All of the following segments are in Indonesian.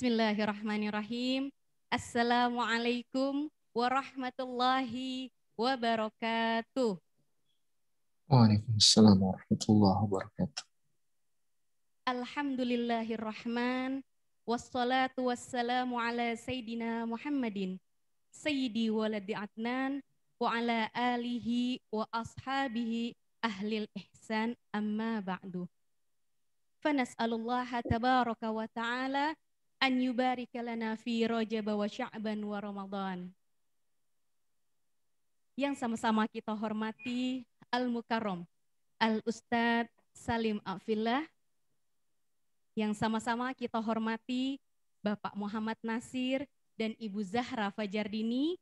Bismillahirrahmanirrahim. Assalamualaikum warahmatullahi wabarakatuh. Waalaikumsalam warahmatullahi wabarakatuh. Alhamdulillahirrahman. Wassalatu wassalamu ala Sayyidina Muhammadin Sayyidi waladi Adnan wa ala alihi wa ashabihi ahlil ihsan amma ba'du. Fanas'alullaha tabaraka wa ta'ala an yubarika lana fi Rajab wa Sya'ban wa Ramadan. Yang sama-sama kita hormati Al-Mukarram Al-Ustadz Salim A'fillah, yang sama-sama kita hormati Bapak Muhammad Nasir dan Ibu Zahra Fajardini,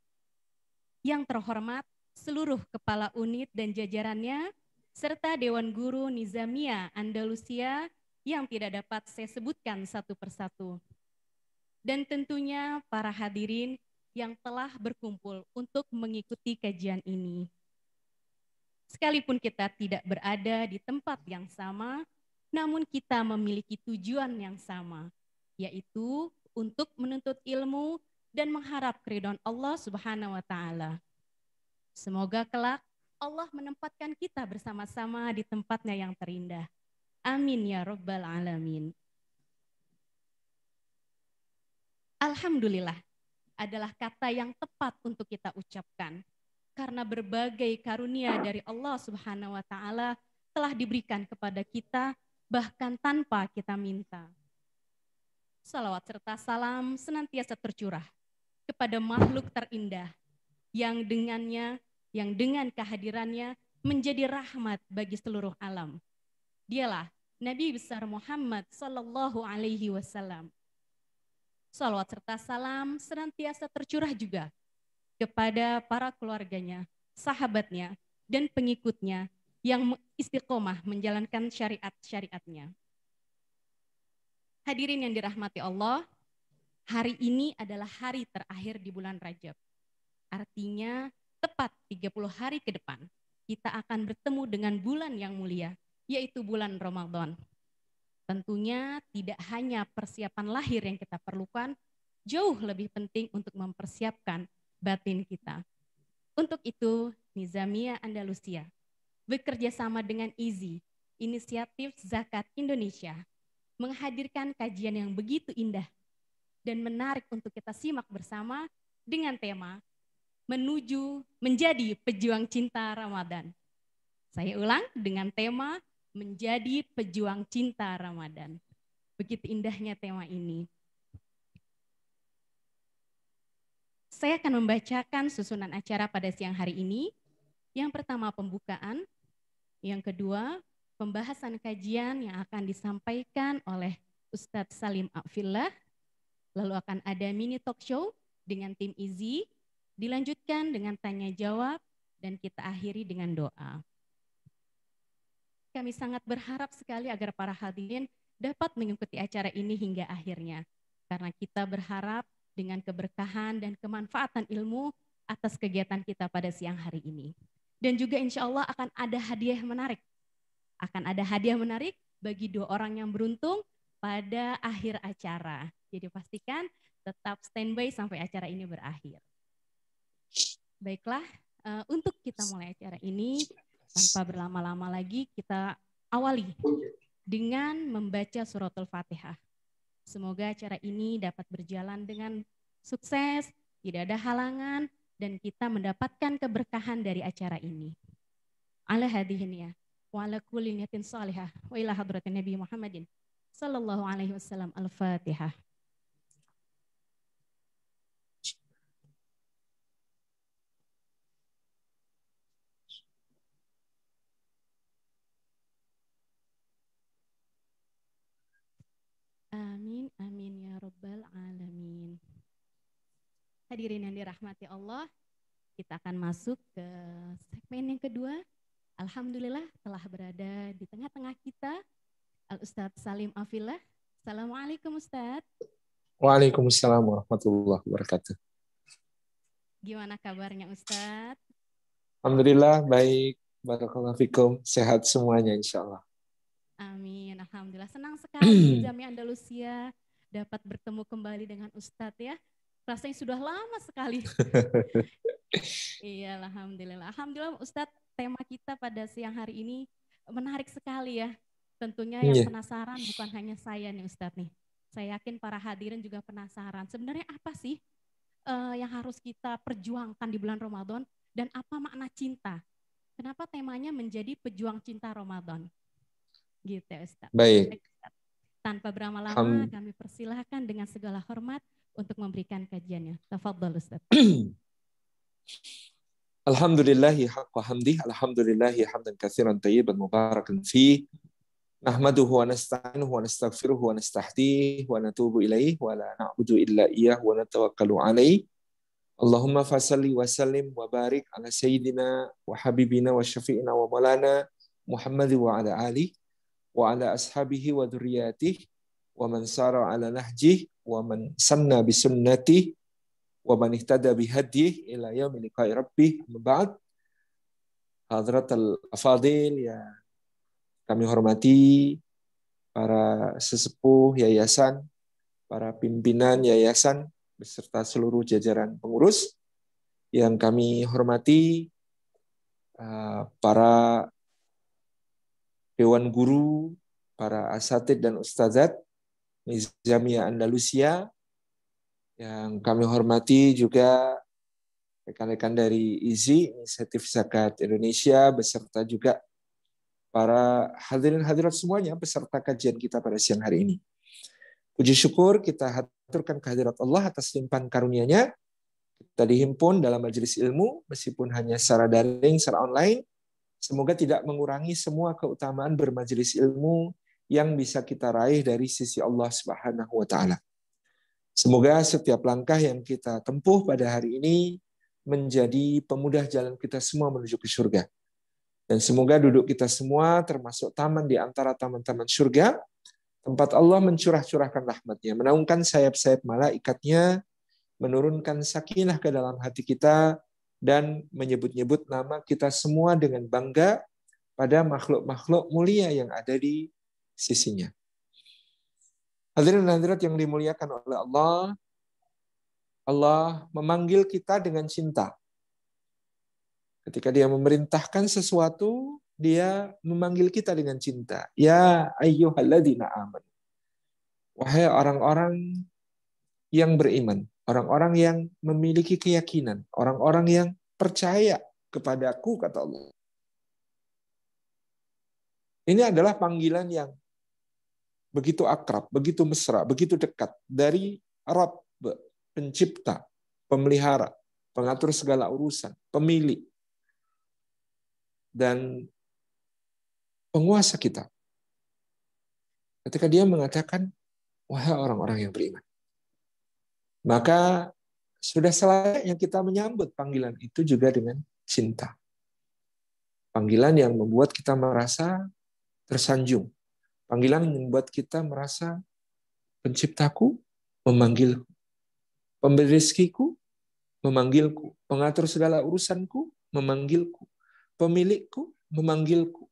yang terhormat seluruh kepala unit dan jajarannya, serta Dewan Guru Nizamiyah Andalusia yang tidak dapat saya sebutkan satu persatu. Dan tentunya para hadirin yang telah berkumpul untuk mengikuti kajian ini. Sekalipun kita tidak berada di tempat yang sama, namun kita memiliki tujuan yang sama, yaitu untuk menuntut ilmu dan mengharap keridhaan Allah Subhanahu wa Ta'ala. Semoga kelak Allah menempatkan kita bersama-sama di tempatnya yang terindah. Amin ya Rabbal Alamin. Alhamdulillah adalah kata yang tepat untuk kita ucapkan, karena berbagai karunia dari Allah Subhanahu wa Ta'ala telah diberikan kepada kita bahkan tanpa kita minta. Salawat serta salam senantiasa tercurah kepada makhluk terindah yang dengan kehadirannya menjadi rahmat bagi seluruh alam. Dialah Nabi besar Muhammad sallallahu alaihi wasallam. Salawat serta salam senantiasa tercurah juga kepada para keluarganya, sahabatnya, dan pengikutnya yang istiqomah menjalankan syariat-syariatnya. Hadirin yang dirahmati Allah, hari ini adalah hari terakhir di bulan Rajab. Artinya tepat 30 hari ke depan, kita akan bertemu dengan bulan yang mulia, yaitu bulan Ramadan. Tentunya tidak hanya persiapan lahir yang kita perlukan, jauh lebih penting untuk mempersiapkan batin kita. Untuk itu, Nizamiyah Andalusia bekerja sama dengan IZI, Inisiatif Zakat Indonesia, menghadirkan kajian yang begitu indah dan menarik untuk kita simak bersama dengan tema menuju menjadi pejuang cinta Ramadan. Saya ulang, dengan tema menjadi pejuang cinta Ramadan. Begitu indahnya tema ini. Saya akan membacakan susunan acara pada siang hari ini. Yang pertama pembukaan, yang kedua pembahasan kajian yang akan disampaikan oleh Ustadz Salim A'fillah, lalu akan ada mini talk show dengan tim IZI, dilanjutkan dengan tanya jawab, dan kita akhiri dengan doa. Kami sangat berharap sekali agar para hadirin dapat mengikuti acara ini hingga akhirnya, karena kita berharap dengan keberkahan dan kemanfaatan ilmu atas kegiatan kita pada siang hari ini. Dan juga insya Allah akan ada hadiah menarik. Akan ada hadiah menarik bagi 2 orang yang beruntung pada akhir acara. Jadi pastikan tetap standby sampai acara ini berakhir. Baiklah, untuk kita mulai acara ini, tanpa berlama-lama lagi, kita awali dengan membaca suratul Fatihah. Semoga acara ini dapat berjalan dengan sukses, tidak ada halangan, dan kita mendapatkan keberkahan dari acara ini. Ala hadihin ya, wa ala kulli niyatin salihah, wa ila hadratin Nabi Muhammadin sallallahu alaihi wasallam. Al-Fatihah. Amin, amin ya Rabbal Alamin. Hadirin yang dirahmati Allah, kita akan masuk ke segmen yang kedua. Alhamdulillah telah berada di tengah-tengah kita Al-Ustadz Salim A'fillah. Assalamualaikum Ustadz. Waalaikumsalam warahmatullahi wabarakatuh. Gimana kabarnya Ustadz? Alhamdulillah baik. Barakallahu fikum. Sehat semuanya insya Allah. Amin, alhamdulillah. Senang sekali Nizamiyah Andalusia dapat bertemu kembali dengan Ustadz ya. Rasanya sudah lama sekali. Iya, alhamdulillah. Alhamdulillah Ustadz, tema kita pada siang hari ini menarik sekali ya. Tentunya yang Iya, penasaran bukan hanya saya nih Ustadz nih. Saya yakin para hadirin juga penasaran. Sebenarnya apa sih yang harus kita perjuangkan di bulan Ramadan dan apa makna cinta? Kenapa temanya menjadi pejuang cinta Ramadan? Gitu ya Ustadz. baik. Baik, Ustadz. Tanpa berlama-lama Ham- kami persilahkan dengan segala hormat untuk memberikan kajiannya. Tafadhol Ustadz. Alhamdulillahi haqqa hamdih, alhamdulillahi hamdan katsiran tayyiban mubarakan fi. Nahmaduhu wa nasta'inuhu wa nastaghfiruhu wa nastahdihi wa natubu ilaih wa la na'budu illa iyyah wa natawakkalu alaih. Allahumma fasalli wa sallim wa barik ala sayyidina wa habibina wa syafi'ina wa maulana Muhammad wa ala alihi wa ala ashabihi wa dzurriyyatihi wa man sara ala nahjih wa man sanna bi sunnatihi wa man ihtada bi hadyihi ila yaumil liqa'i rabbih. Amma ba'd. Hadratal afadil, ya kami hormati para sesepuh yayasan, para pimpinan yayasan beserta seluruh jajaran pengurus yang kami hormati, para dewan guru, para asatid dan ustazat Nizamiyah Andalusia, yang kami hormati juga rekan-rekan dari IZI, Inisiatif Zakat Indonesia, beserta juga para hadirin hadirat semuanya peserta kajian kita pada siang hari ini. Puji syukur kita haturkan kehadirat Allah atas limpahan karunia-Nya. Kita dihimpun dalam majelis ilmu, meskipun hanya secara daring, secara online. Semoga tidak mengurangi semua keutamaan bermajelis ilmu yang bisa kita raih dari sisi Allah Subhanahu wa Ta'ala. Semoga setiap langkah yang kita tempuh pada hari ini menjadi pemudah jalan kita semua menuju ke surga. Dan semoga duduk kita semua termasuk taman di antara taman-taman surga, tempat Allah mencurah-curahkan rahmat-Nya, menaungkan sayap-sayap malaikatnya, menurunkan sakinah ke dalam hati kita, dan menyebut-nyebut nama kita semua dengan bangga pada makhluk-makhluk mulia yang ada di sisinya. Hadirin dan hadirat yang dimuliakan oleh Allah, Allah memanggil kita dengan cinta. Ketika Dia memerintahkan sesuatu, Dia memanggil kita dengan cinta. Ya ayyuhalladzina amanu. Wahai orang-orang yang beriman, orang-orang yang memiliki keyakinan, orang-orang yang percaya kepadaku, kata Allah. Ini adalah panggilan yang begitu akrab, begitu mesra, begitu dekat dari Rabb, pencipta, pemelihara, pengatur segala urusan, pemilik, dan penguasa kita. Ketika Dia mengatakan, wahai orang-orang yang beriman, maka sudah selayaknya kita menyambut panggilan itu juga dengan cinta. Panggilan yang membuat kita merasa tersanjung. Panggilan yang membuat kita merasa penciptaku memanggilku. Pemberi rezekiku memanggilku. Pengatur segala urusanku memanggilku. Pemilikku memanggilku.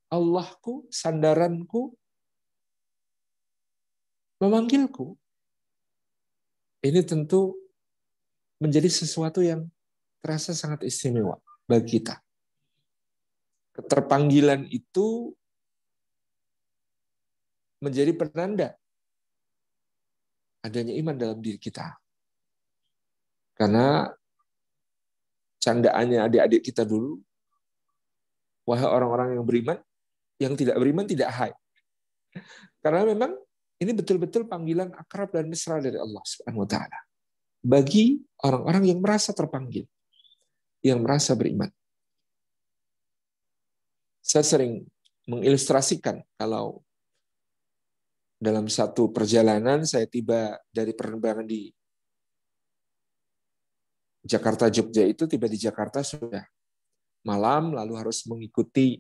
Allahku, sandaranku memanggilku. Ini tentu menjadi sesuatu yang terasa sangat istimewa bagi kita. Keterpanggilan itu menjadi penanda adanya iman dalam diri kita. Karena candaannya adik-adik kita dulu, wahai orang-orang yang beriman, yang tidak beriman tidak hai. Karena memang ini betul-betul panggilan akrab dan mesra dari Allah Subhanahu wa Ta'ala bagi orang-orang yang merasa terpanggil, yang merasa beriman. Saya sering mengilustrasikan kalau dalam satu perjalanan saya tiba dari penerbangan di Jakarta Jogja, itu tiba di Jakarta sudah malam, lalu harus mengikuti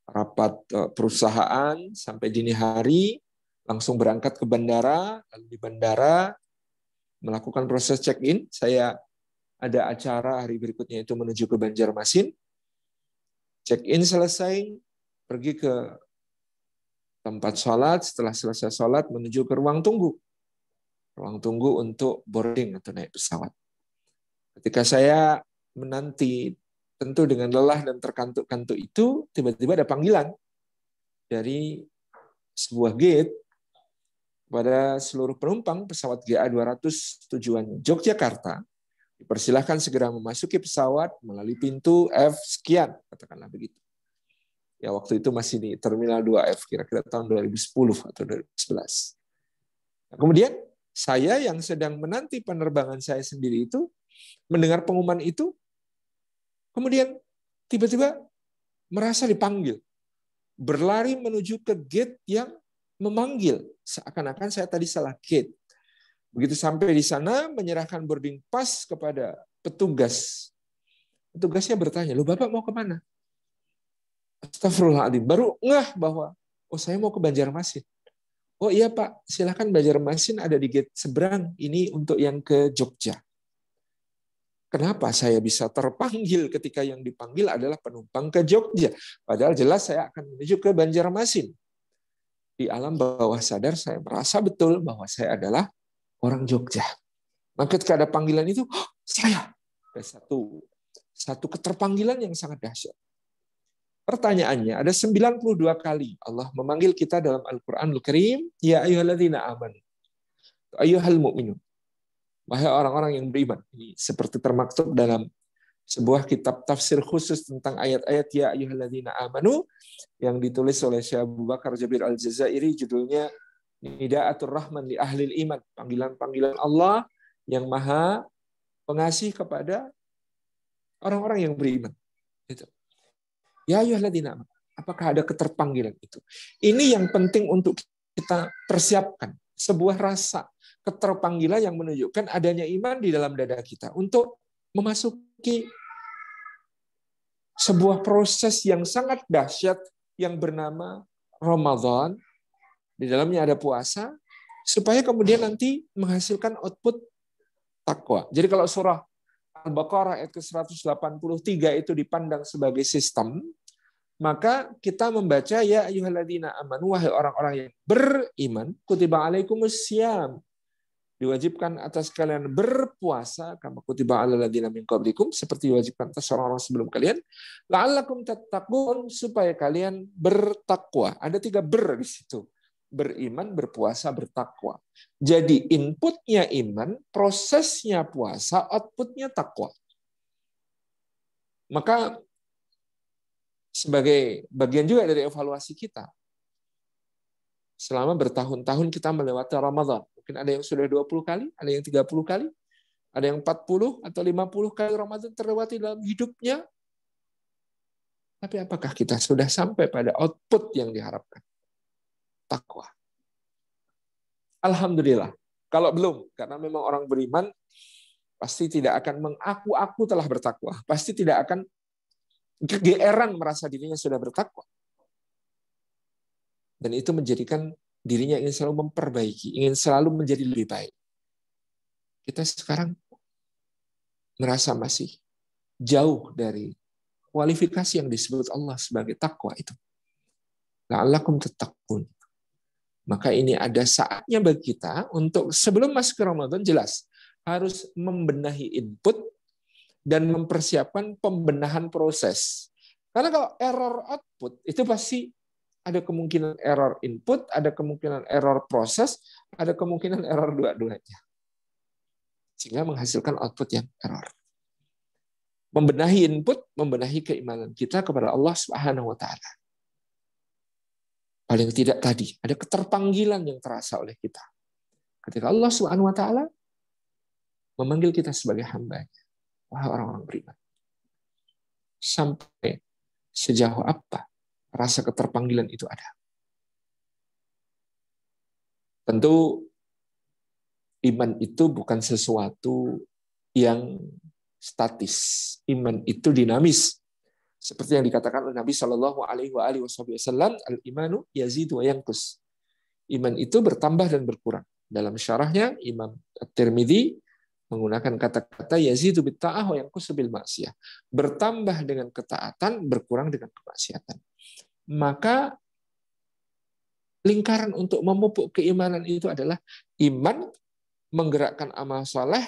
rapat perusahaan sampai dini hari, langsung berangkat ke bandara, lalu di bandara melakukan proses check-in. Saya ada acara hari berikutnya itu menuju ke Banjarmasin. Check-in selesai, pergi ke tempat sholat, setelah selesai sholat menuju ke ruang tunggu. Ruang tunggu untuk boarding atau naik pesawat. Ketika saya menanti, tentu dengan lelah dan terkantuk-kantuk itu, tiba-tiba ada panggilan dari sebuah gate pada seluruh penumpang pesawat GA200 tujuan Yogyakarta. Dipersilahkan segera memasuki pesawat melalui pintu F sekian, katakanlah begitu. Ya, waktu itu masih di Terminal 2F, kira-kira tahun 2010 atau 2011. Nah, kemudian saya yang sedang menanti penerbangan saya sendiri itu, mendengar pengumuman itu, kemudian tiba-tiba merasa dipanggil. Berlari menuju ke gate yang memanggil. Seakan-akan saya tadi salah gate. Begitu sampai di sana, menyerahkan boarding pass kepada petugas. Petugasnya bertanya, "Loh, Bapak mau kemana?" Astagfirullahaladzim. Baru ngeh bahwa, oh saya mau ke Banjarmasin. Oh iya Pak, silakan Banjarmasin ada di gate seberang. Ini untuk yang ke Jogja. Kenapa saya bisa terpanggil ketika yang dipanggil adalah penumpang ke Jogja? Padahal jelas saya akan menuju ke Banjarmasin. Di alam bawah sadar saya merasa betul bahwa saya adalah orang Jogja. Maka ketika ada panggilan itu, oh, saya. Ada satu keterpanggilan yang sangat dahsyat. Pertanyaannya, ada 92 kali Allah memanggil kita dalam Al-Quranul Karim, ya ayyuhalladzina amanu, ayyuhal mu'minun, wahai orang-orang yang beriman. Ini seperti termaktub dalam sebuah kitab tafsir khusus tentang ayat-ayat ya ayyuhalladzina amanu yang ditulis oleh Syekh Abu Bakar Jabir Al-Jazairi, judulnya Nida'atur Rahman li Ahlil Iman, panggilan-panggilan Allah yang maha pengasih kepada orang-orang yang beriman. Itu. Ya ayyuhalladzina amanu. Apakah ada keterpanggilan itu? Ini yang penting untuk kita persiapkan. Sebuah rasa keterpanggilan yang menunjukkan adanya iman di dalam dada kita untuk memasuki sebuah proses yang sangat dahsyat yang bernama Ramadan. Di dalamnya ada puasa, supaya kemudian nanti menghasilkan output takwa. Jadi kalau surah Al-Baqarah ayat ke-183 itu dipandang sebagai sistem, maka kita membaca ya ayyuhalladzina amanu, wahai orang-orang yang beriman, kutiba alaikumussyam, diwajibkan atas kalian berpuasa, kama kutiba alal ladzina min qablikum, seperti diwajibkan atas orang-orang sebelum kalian, la'allakum tattaqun, supaya kalian bertakwa. Ada 3 ber di situ. Beriman, berpuasa, bertakwa. Jadi inputnya iman, prosesnya puasa, outputnya takwa. Maka sebagai bagian juga dari evaluasi kita, selama bertahun-tahun kita melewati Ramadan. Mungkin ada yang sudah 20 kali, ada yang 30 kali, ada yang 40 atau 50 kali Ramadan terlewati dalam hidupnya. Tapi apakah kita sudah sampai pada output yang diharapkan? Takwa. Alhamdulillah. Kalau belum, karena memang orang beriman pasti tidak akan mengaku-aku telah bertakwa. Pasti tidak akan kegeeran merasa dirinya sudah bertakwa. Dan itu menjadikan dirinya ingin selalu memperbaiki, ingin selalu menjadi lebih baik. Kita sekarang merasa masih jauh dari kualifikasi yang disebut Allah sebagai takwa itu. La'allakum tattaqun. Maka ini ada saatnya bagi kita untuk sebelum masuk ke Ramadan jelas harus membenahi input dan mempersiapkan pembenahan proses. Karena kalau error output itu pasti ada kemungkinan error input, ada kemungkinan error proses, ada kemungkinan error dua-duanya. Sehingga menghasilkan output yang error. Membenahi input, membenahi keimanan kita kepada Allah Subhanahu wa taala. Paling tidak tadi, ada keterpanggilan yang terasa oleh kita. Ketika Allah Subhanahu wa taala memanggil kita sebagai hamba-Nya, wahai orang-orang beriman. Sampai sejauh apa rasa keterpanggilan itu ada? Tentu iman itu bukan sesuatu yang statis. Iman itu dinamis. Seperti yang dikatakan oleh Nabi Shallallahu Alaihi Wasallam, al-imanu yazidu wa yanqus. Iman itu bertambah dan berkurang. Dalam syarahnya Imam At-Tirmidzi menggunakan kata-kata yazidu bitta'ah wa yanqusu bil ma'siyah. Bertambah dengan ketaatan, berkurang dengan kemaksiatan. Maka lingkaran untuk memupuk keimanan itu adalah iman menggerakkan amal soleh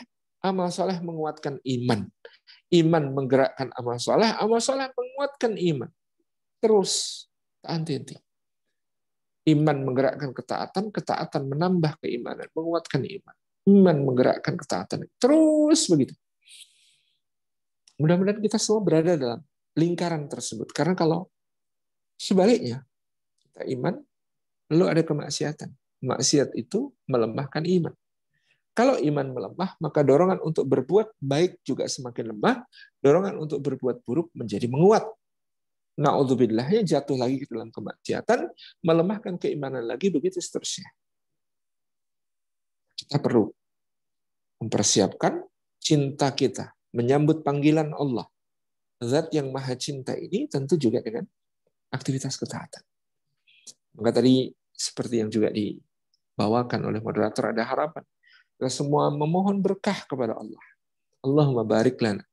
menguatkan iman. Iman menggerakkan amal soleh menguatkan iman. Terus, henti-henti. Iman menggerakkan ketaatan, ketaatan menambah keimanan, menguatkan iman. Iman menggerakkan ketaatan. Terus begitu. Mudah-mudahan kita semua berada dalam lingkaran tersebut. Karena kalau sebaliknya, kita iman, lalu ada kemaksiatan. Maksiat itu melemahkan iman. Kalau iman melemah, maka dorongan untuk berbuat baik juga semakin lemah, dorongan untuk berbuat buruk menjadi menguat. Na'udzubillahnya jatuh lagi ke dalam kemaksiatan, melemahkan keimanan lagi, begitu seterusnya. Kita perlu mempersiapkan cinta kita, menyambut panggilan Allah. Zat yang maha cinta ini tentu juga dengan aktivitas ketaatan. Maka tadi seperti yang juga dibawakan oleh moderator, ada harapan. Kita semua memohon berkah kepada Allah. Allahumma barik lana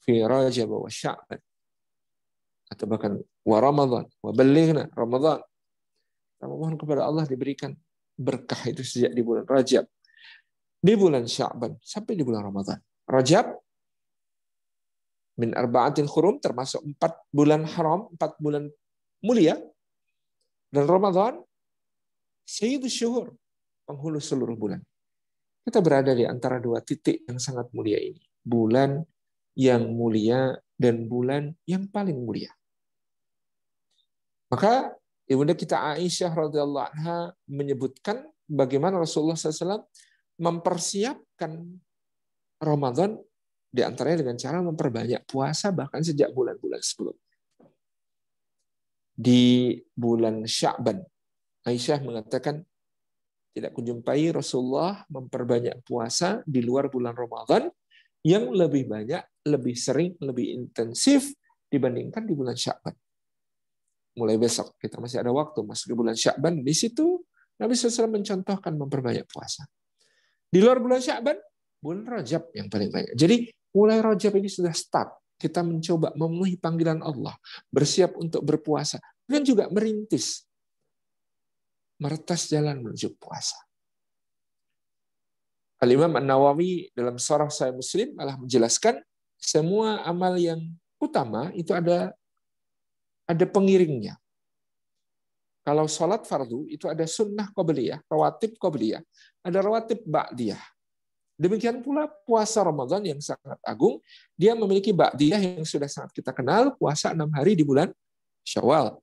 fi Rajab wa Sya'ban. Atau bahkan wa Ramadan, wa ballighna Ramadan. Kita memohon kepada Allah diberikan berkah itu sejak di bulan Rajab, di bulan Sya'ban, sampai di bulan Ramadan. Rajab min arba'atin hurum, termasuk 4 bulan haram, 4 bulan mulia. Dan Ramadan sayyidus syuhur, penghulu seluruh bulan. Kita berada di antara 2 titik yang sangat mulia ini. Bulan yang mulia dan bulan yang paling mulia. Maka ibunda kita Aisyah radhiyallahu anha menyebutkan bagaimana Rasulullah SAW mempersiapkan Ramadan di antaranya dengan cara memperbanyak puasa bahkan sejak bulan-bulan sebelumnya. Di bulan Sya'ban, Aisyah mengatakan, tidak kujumpai Rasulullah memperbanyak puasa di luar bulan Ramadan yang lebih banyak, lebih sering, lebih intensif dibandingkan di bulan Sya'ban. Mulai besok, kita masih ada waktu masuk ke bulan Sya'ban. Di situ Nabi SAW mencontohkan memperbanyak puasa. Di luar bulan Sya'ban, bulan Rajab yang paling banyak. Jadi mulai Rajab ini sudah start. Kita mencoba memenuhi panggilan Allah, bersiap untuk berpuasa, dan juga merintis meretas jalan menuju puasa. Al-Imam An-Nawawi dalam Syarah Sahih Muslim malah menjelaskan semua amal yang utama itu ada pengiringnya. Kalau sholat fardu itu ada sunnah qabliyah, rawatib qabliyah, ada rawatib ba'diyah. Demikian pula puasa Ramadan yang sangat agung, dia memiliki ba'diyah yang sudah sangat kita kenal, puasa 6 hari di bulan Syawal.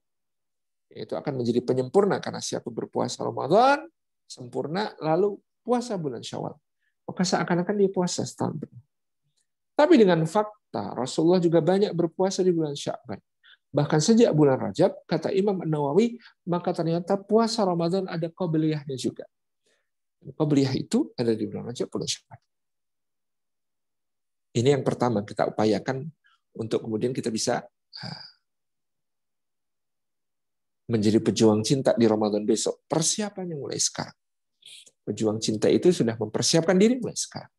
Itu akan menjadi penyempurna karena siapa berpuasa Ramadan sempurna lalu puasa bulan Syawal, maka seakan-akan dia puasa setahun penuh. Tapi dengan fakta Rasulullah juga banyak berpuasa di bulan Sya'ban. Bahkan sejak bulan Rajab, kata Imam An-Nawawi, maka ternyata puasa Ramadan ada qabliyahnya juga. Qabliyah itu ada di bulan Rajab, bulan Sya'ban. Ini yang pertama kita upayakan untuk kemudian kita bisa menjadi pejuang cinta di Ramadan besok. Persiapannya mulai sekarang. Pejuang cinta itu sudah mempersiapkan diri mulai sekarang.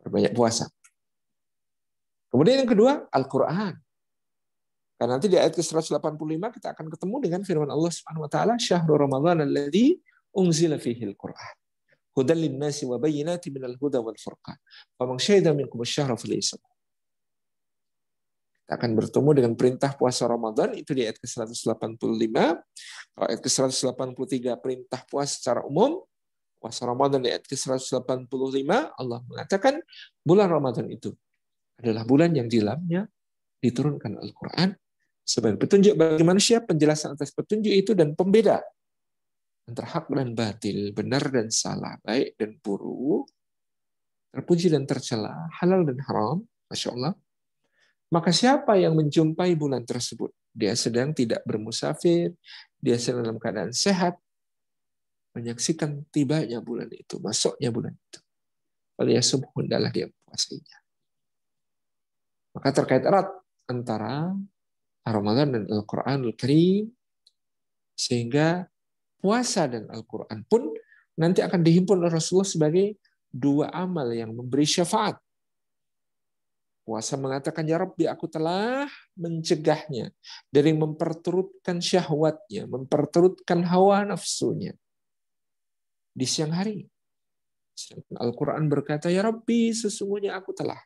Berbanyak puasa. Kemudian yang kedua, Al-Quran. Karena nanti di ayat ke-185 kita akan ketemu dengan firman Allah Subhanahu wa taala, "Syahrul Ramadan alladzi unzila fihi al-Qur'an. Hudan lin-nasi wa bayyinatin minal huda wal furqan. Faman syahida minkum asy-syahra falyasum." Kita akan bertemu dengan perintah puasa Ramadan itu di ayat ke-185. Kalau ayat ke-183 perintah puasa secara umum, puasa Ramadan di ayat ke-185 Allah mengatakan bulan Ramadan itu adalah bulan yang di dalamnya diturunkan Al-Quran sebagai petunjuk bagi manusia, penjelasan atas petunjuk itu dan pembeda antara hak dan batil, benar dan salah, baik dan buruk, terpuji dan tercela, halal dan haram. Masya Allah. Maka siapa yang menjumpai bulan tersebut, dia sedang tidak bermusafir, dia sedang dalam keadaan sehat, menyaksikan tibanya bulan itu, masuknya bulan itu. Falyasum, hendaklah dia puasainya. Maka terkait erat antara Ramadan dan Al-Quranul Karim, sehingga puasa dan Al-Quran pun nanti akan dihimpun oleh Rasulullah sebagai 2 amal yang memberi syafaat. Puasa mengatakan, ya Rabbi, aku telah mencegahnya dari memperturutkan syahwatnya, memperturutkan hawa nafsunya di siang hari. Al-Quran berkata, ya Rabbi, sesungguhnya aku telah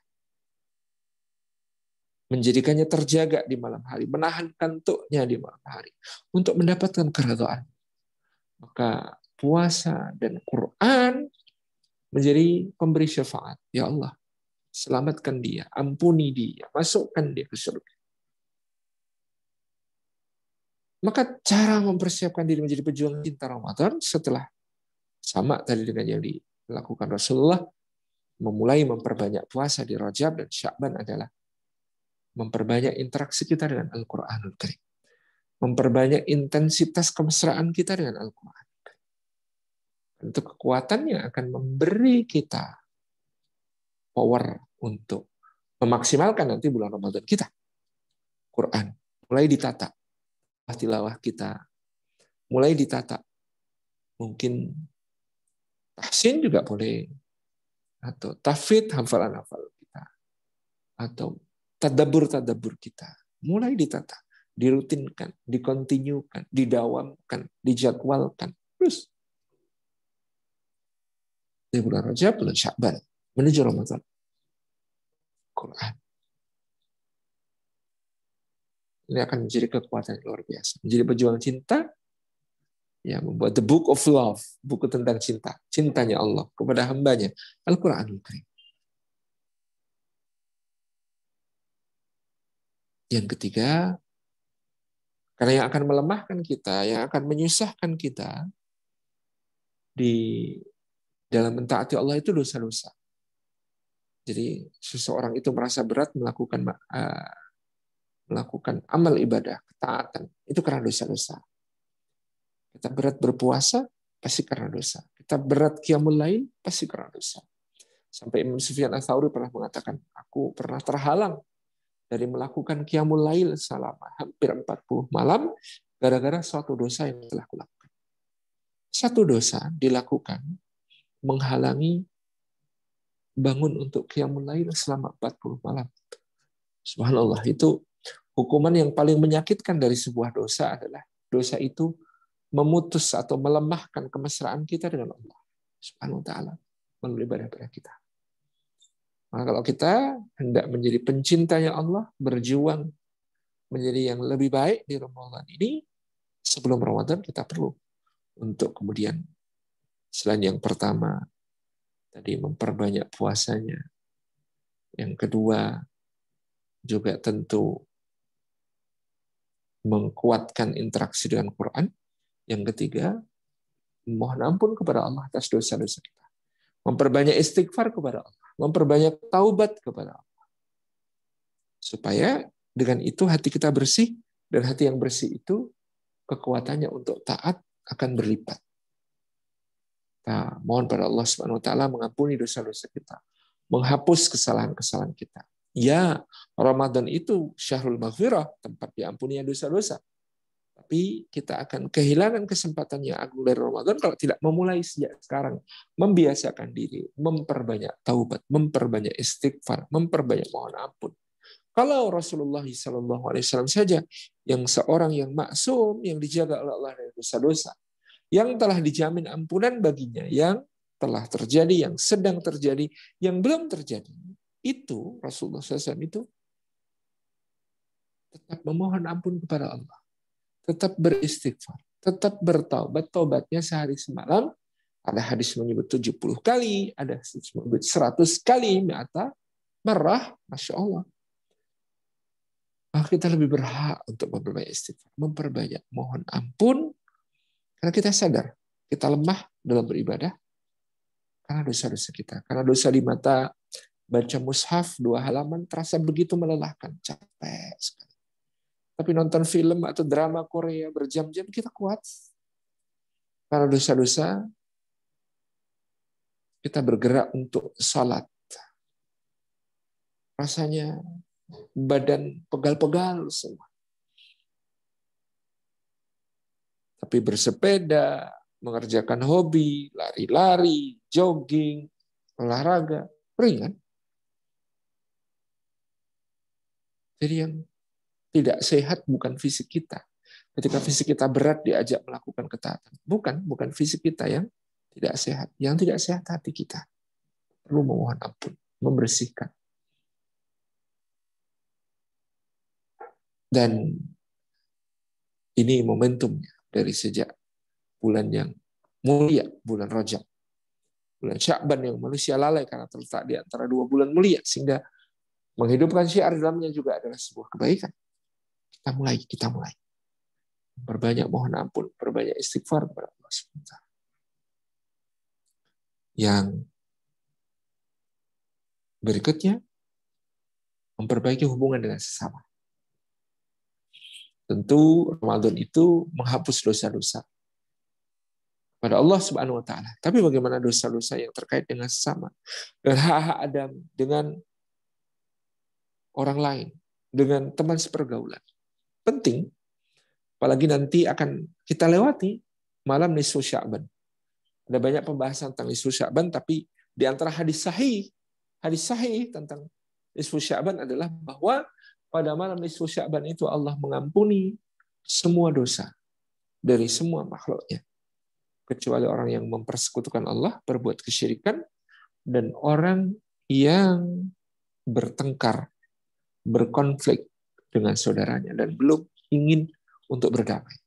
menjadikannya terjaga di malam hari, menahan kantuknya di malam hari, untuk mendapatkan keridhaan. Maka puasa dan Quran menjadi pemberi syafaat. Ya Allah, selamatkan dia, ampuni dia, masukkan dia ke surga. Maka cara mempersiapkan diri menjadi pejuang cinta Ramadan setelah sama tadi dengan yang dilakukan Rasulullah, memulai memperbanyak puasa di Rajab dan Sya'ban adalah memperbanyak interaksi kita dengan Al-Quranul Karim. Memperbanyak intensitas kemesraan kita dengan Al-Quran. Untuk kekuatannya akan memberi kita power untuk memaksimalkan nanti bulan Ramadan kita. Quran mulai ditata, tilawah kita mulai ditata. Mungkin tahsin juga boleh, atau tahfidz, hafalan-hafalan kita, atau tadabbur kita mulai ditata, dirutinkan, dikontinyukan, didawamkan, dijadwalkan. Terus di bulan Rajab, bulan Sya'ban, menuju Ramadan, Quran. Ini akan menjadi kekuatan yang luar biasa. Menjadi pejuang cinta, ya, membuat the book of love, buku tentang cinta, cintanya Allah kepada hambanya, Al-Quranul Karim. Yang ketiga, karena yang akan melemahkan kita, yang akan menyusahkan kita di dalam mentaati Allah itu dosa-dosa. Jadi seseorang itu merasa berat melakukan amal ibadah, ketaatan, itu karena dosa-dosa. Kita berat berpuasa, pasti karena dosa. Kita berat qiyamul lail, pasti karena dosa. Sampai Imam Sufyan Ats-Tsauri pernah mengatakan, aku pernah terhalang dari melakukan qiyamul lail selama hampir 40 malam, gara-gara suatu dosa yang telah kulakukan. Satu dosa dilakukan, menghalangi bangun untuk qiyamul lail selama 40 malam. Subhanallah, itu hukuman yang paling menyakitkan dari sebuah dosa adalah dosa itu memutus atau melemahkan kemesraan kita dengan Allah Subhanahu wa taala melalui ibadah kita. Maka kalau kita hendak menjadi pencintanya Allah, berjuang menjadi yang lebih baik di Ramadan ini, sebelum Ramadan kita perlu untuk kemudian selain yang pertama tadi memperbanyak puasanya, yang kedua juga tentu mengkuatkan interaksi dengan Quran, yang ketiga mohon ampun kepada Allah atas dosa-dosa kita, memperbanyak istighfar kepada Allah, memperbanyak taubat kepada Allah, supaya dengan itu hati kita bersih, dan hati yang bersih itu kekuatannya untuk taat akan berlipat. Nah, mohon pada Allah Subhanahu wa taala mengampuni dosa-dosa kita, menghapus kesalahan-kesalahan kita. Ya, Ramadan itu syahrul maghfirah, tempat diampuninya dosa-dosa. Tapi kita akan kehilangan kesempatan yang agung dari Ramadan kalau tidak memulai sejak sekarang, membiasakan diri, memperbanyak taubat, memperbanyak istighfar, memperbanyak mohon ampun. Kalau Rasulullah SAW saja, yang seorang yang maksum, yang dijaga oleh Allah dari dosa-dosa, yang telah dijamin ampunan baginya, yang telah terjadi, yang sedang terjadi, yang belum terjadi, itu Rasulullah SAW itu tetap memohon ampun kepada Allah, tetap beristighfar, tetap bertaubat, taubatnya sehari semalam. Ada hadis menyebut 70 kali, ada hadis menyebut 100 kali, mi'ata marrah, Masya Allah. Maka kita lebih berhak untuk memperbanyak istighfar, memperbanyak mohon ampun, karena kita sadar kita lemah dalam beribadah karena dosa-dosa kita. Karena dosa di mata baca mushaf 2 halaman terasa begitu melelahkan, capek sekali. Tapi nonton film atau drama Korea berjam-jam kita kuat. Karena dosa-dosa kita bergerak untuk salat. Rasanya badan pegal-pegal semua. Tapi bersepeda, mengerjakan hobi, lari-lari, jogging, olahraga, ringan. Jadi yang tidak sehat bukan fisik kita. Ketika fisik kita berat diajak melakukan ketaatan. Bukan fisik kita yang tidak sehat. Yang tidak sehat hati kita. Perlu memohon ampun, membersihkan. Dan ini momentumnya dari sejak bulan yang mulia, bulan Rajab. Bulan Sya'ban yang manusia lalai karena terletak di antara dua bulan mulia. Sehingga menghidupkan syiar dalamnya juga adalah sebuah kebaikan. Kita mulai. Perbanyak mohon ampun, perbanyak istighfar kepada Allah SWT. Yang berikutnya, memperbaiki hubungan dengan sesama. Tentu Ramadan itu menghapus dosa-dosa pada Allah Subhanahu wa taala. Tapi bagaimana dosa-dosa yang terkait dengan sesama, dengan hak-hak Adam, dengan orang lain, dengan teman sepergaulan. Penting, apalagi nanti akan kita lewati malam nisfu Sya'ban. Ada banyak pembahasan tentang nisfu Sya'ban, tapi di antara hadis sahih tentang nisfu Sya'ban adalah bahwa pada malam nisfu Sya'ban itu Allah mengampuni semua dosa dari semua makhluknya. Kecuali orang yang mempersekutukan Allah, berbuat kesyirikan, dan orang yang bertengkar, berkonflik dengan saudaranya, dan belum ingin untuk berdamai.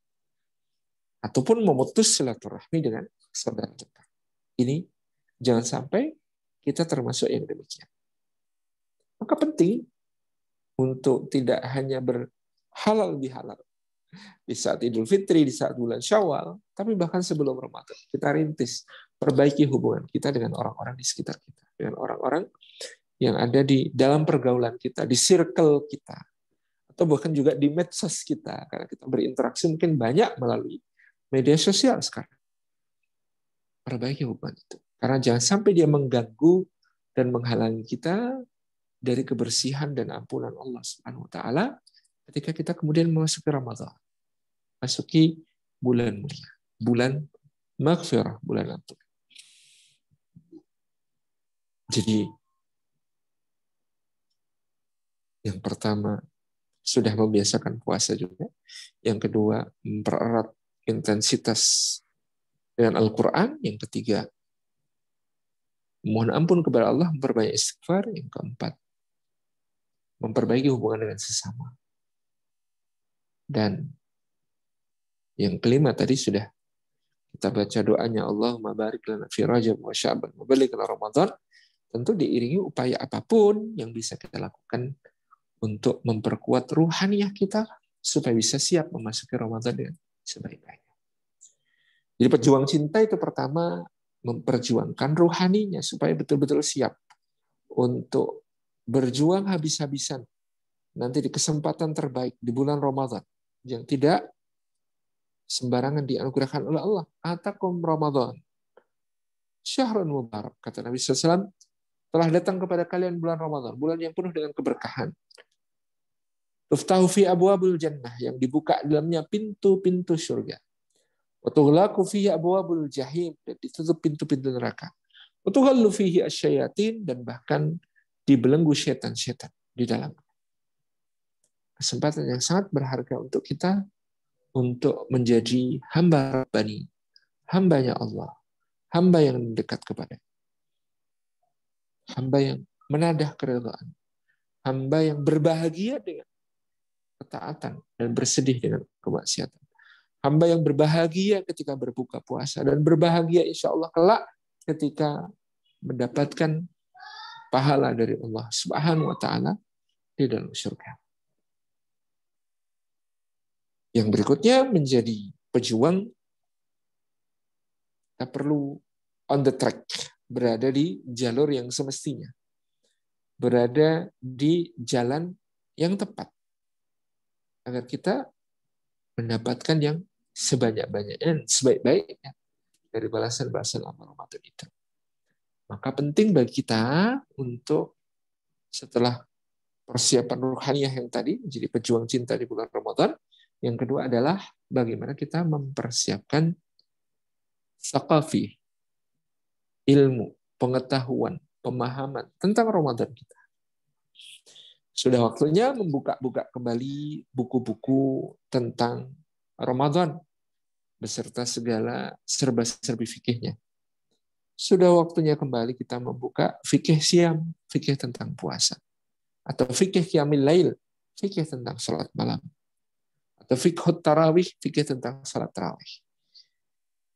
Ataupun memutus silaturahmi dengan saudara kita. Ini jangan sampai kita termasuk yang demikian. Maka penting untuk tidak hanya berhalal bihalal di saat Idul Fitri, di saat bulan Syawal, tapi bahkan sebelum Ramadan. Kita rintis, perbaiki hubungan kita dengan orang-orang di sekitar kita, dengan orang-orang yang ada di dalam pergaulan kita, di circle kita, atau bahkan juga di medsos kita, karena kita berinteraksi mungkin banyak melalui media sosial sekarang. Perbaiki hubungan itu. Karena jangan sampai dia mengganggu dan menghalangi kita dari kebersihan dan ampunan Allah Subhanahu wa taala ketika kita kemudian memasuki Ramadan. Masuki bulan mulia, bulan maghfirah, bulan ampun. Jadi yang pertama sudah membiasakan puasa juga. Yang kedua mempererat intensitas dengan Al-Quran. Yang ketiga mohon ampun kepada Allah, memperbanyak istighfar. Yang keempat memperbaiki hubungan dengan sesama. Dan yang kelima tadi sudah kita baca doanya, Allahumma barik lana fi Rajab wa Sya'ban wa ballighna Ramadan. Tentu diiringi upaya apapun yang bisa kita lakukan untuk memperkuat ruhaniyah kita supaya bisa siap memasuki Ramadan dengan sebaik-baiknya. Jadi pejuang cinta itu pertama memperjuangkan ruhaninya supaya betul-betul siap untuk berjuang habis-habisan nanti di kesempatan terbaik di bulan Ramadan yang tidak sembarangan dianugerahkan oleh Allah. Atakum Ramadan syahrun mubarak, kata Nabi SAW, telah datang kepada kalian bulan Ramadan, bulan yang penuh dengan keberkahan. Tuftahu fi abwabul jannah, yang dibuka dalamnya pintu-pintu surga. Wa tughlaqu fihi abwabul jahim, dan ditutup pintu-pintu neraka. Wa tughallu fihi asyayatin, dan bahkan dibelenggu setan-setan di dalam. Kesempatan yang sangat berharga untuk kita untuk menjadi hamba Rabbani, hambanya Allah, hamba yang dekat kepada, hamba yang menadah keridhaan, hamba yang berbahagia dengan ketaatan dan bersedih dengan kemaksiatan, hamba yang berbahagia ketika berbuka puasa dan berbahagia insya Allah kelak ketika mendapatkan pahala dari Allah Subhanahu wa taala di dalam surga. Yang berikutnya menjadi pejuang, kita perlu on the track, berada di jalur yang semestinya, berada di jalan yang tepat, agar kita mendapatkan yang sebanyak-banyaknya, sebaik-baiknya dari balasan-balasan amal Ramadan itu. Maka penting bagi kita untuk setelah persiapan ruhaniyah yang tadi, menjadi pejuang cinta di bulan Ramadan, yang kedua adalah bagaimana kita mempersiapkan saqafi, ilmu, pengetahuan, pemahaman tentang Ramadan kita. Sudah waktunya membuka-buka kembali buku-buku tentang Ramadan beserta segala serba-serbi fikihnya. Sudah waktunya kembali kita membuka fikih siam, fikih tentang puasa. Atau fikih qiyamil lail, fikih tentang salat malam. Atau fikih tarawih, fikih tentang salat tarawih.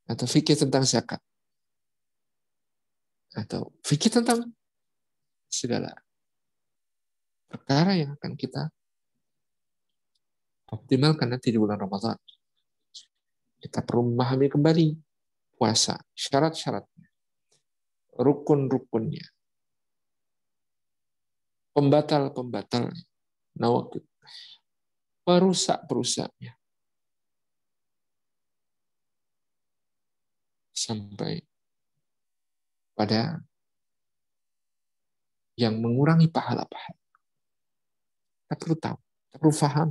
Atau fikih tentang zakat. Atau fikih tentang segala perkara yang akan kita optimalkan nanti di bulan Ramadan. Kita perlu memahami kembali puasa, syarat-syaratnya, rukun-rukunnya, pembatal-pembatalnya, nawaqid, perusak-perusaknya, sampai pada yang mengurangi pahala-pahala. Kita perlu tahu, kita perlu paham.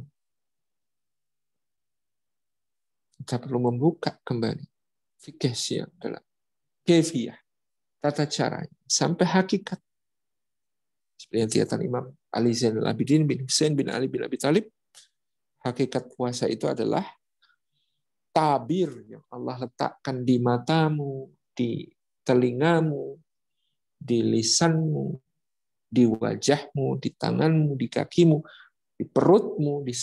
Kita perlu membuka kembali fikih siang dalam kefiyah, tata caranya, sampai hakikat. Seperti yang dikatakan Imam Ali Zainal Abidin bin Husain bin Ali bin Abi Thalib, hakikat puasa itu adalah tabir yang Allah letakkan di matamu, di telingamu, di lisanmu, di wajahmu, di tanganmu, di kakimu, di perutmu, di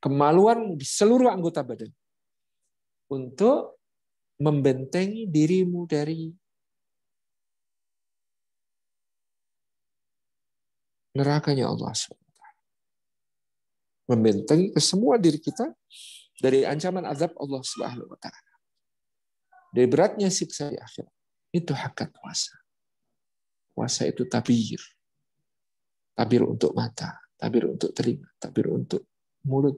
kemaluanmu, di seluruh anggota badan. Untuk membentengi dirimu dari nerakanya Allah SWT. Membentengi ke semua diri kita dari ancaman azab Allah SWT. Dari beratnya siksa di akhirat. Itu hakikat puasa. Puasa itu tabir. Tabir untuk mata, tabir untuk telinga, tabir untuk mulut,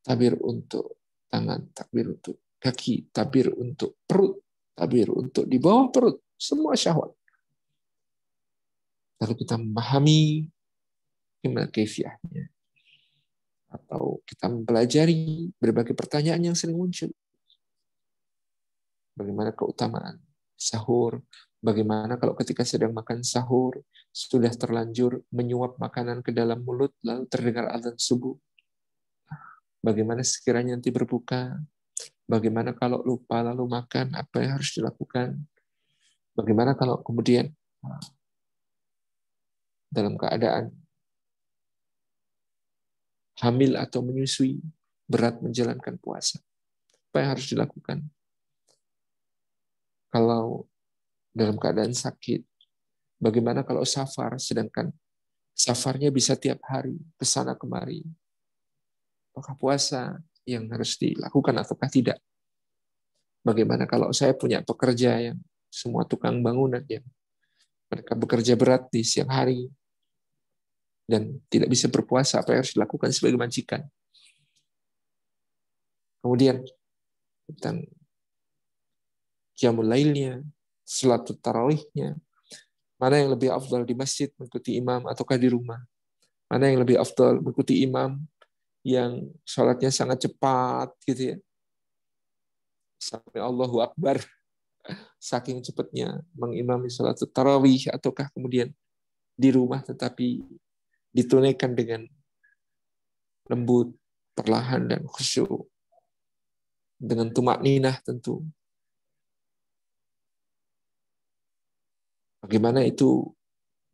tabir untuk tangan, tabir untuk kaki, tabir untuk perut, tabir untuk di bawah perut, semua syahwat. Lalu kita memahami gimana kaifiahnya, atau kita mempelajari berbagai pertanyaan yang sering muncul. Bagaimana keutamaan sahur, bagaimana kalau ketika sedang makan sahur, sudah terlanjur menyuap makanan ke dalam mulut, lalu terdengar azan subuh. Bagaimana sekiranya nanti berbuka, bagaimana kalau lupa lalu makan, apa yang harus dilakukan, bagaimana kalau kemudian dalam keadaan hamil atau menyusui, berat menjalankan puasa, apa yang harus dilakukan. Kalau dalam keadaan sakit, bagaimana kalau safar, sedangkan safarnya bisa tiap hari, ke sana kemari. Apakah puasa yang harus dilakukan ataukah tidak? Bagaimana kalau saya punya pekerja yang semua tukang bangunan yang mereka bekerja berat di siang hari dan tidak bisa berpuasa, apa yang harus dilakukan sebagai majikan? Kemudian tentang qiyamul lailnya, salat tarawihnya, mana yang lebih afdal di masjid mengikuti imam ataukah di rumah? Mana yang lebih afdal mengikuti imam yang sholatnya sangat cepat gitu ya, sampai Allahu Akbar, saking cepatnya mengimami sholat tarawih, ataukah kemudian di rumah tetapi ditunaikan dengan lembut, perlahan dan khusyuk, dengan tumak ninah tentu. Bagaimana itu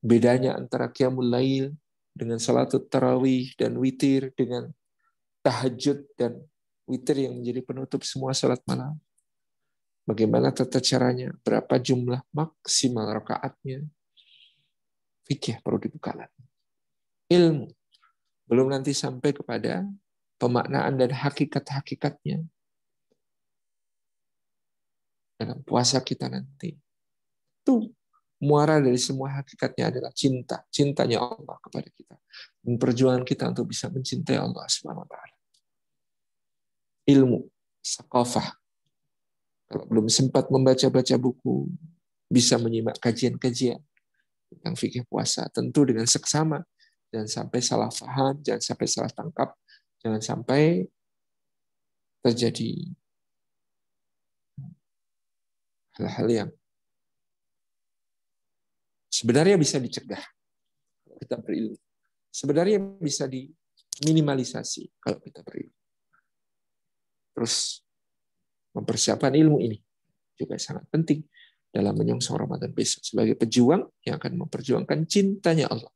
bedanya antara qiyamul lail dengan salat tarawih dan witir, dengan tahajud dan witir yang menjadi penutup semua salat malam. Bagaimana tata caranya, berapa jumlah maksimal rakaatnya. Fikih perlu dibuka lagi. Ilmu, belum nanti sampai kepada pemaknaan dan hakikat-hakikatnya dalam puasa kita nanti. Itu muara dari semua hakikatnya adalah cinta, cintanya Allah kepada kita, dan perjuangan kita untuk bisa mencintai Allah SWT. Ilmu, sakofah. Kalau belum sempat membaca-baca buku, bisa menyimak kajian-kajian tentang fikih puasa, tentu dengan seksama. Jangan sampai salah paham, jangan sampai salah tangkap, jangan sampai terjadi hal-hal yang sebenarnya bisa dicegah kalau kita berilmu. sebenarnya bisa diminimalisasi kalau kita berilmu. Terus mempersiapkan ilmu ini juga sangat penting dalam menyongsong Ramadan besok sebagai pejuang yang akan memperjuangkan cintanya Allah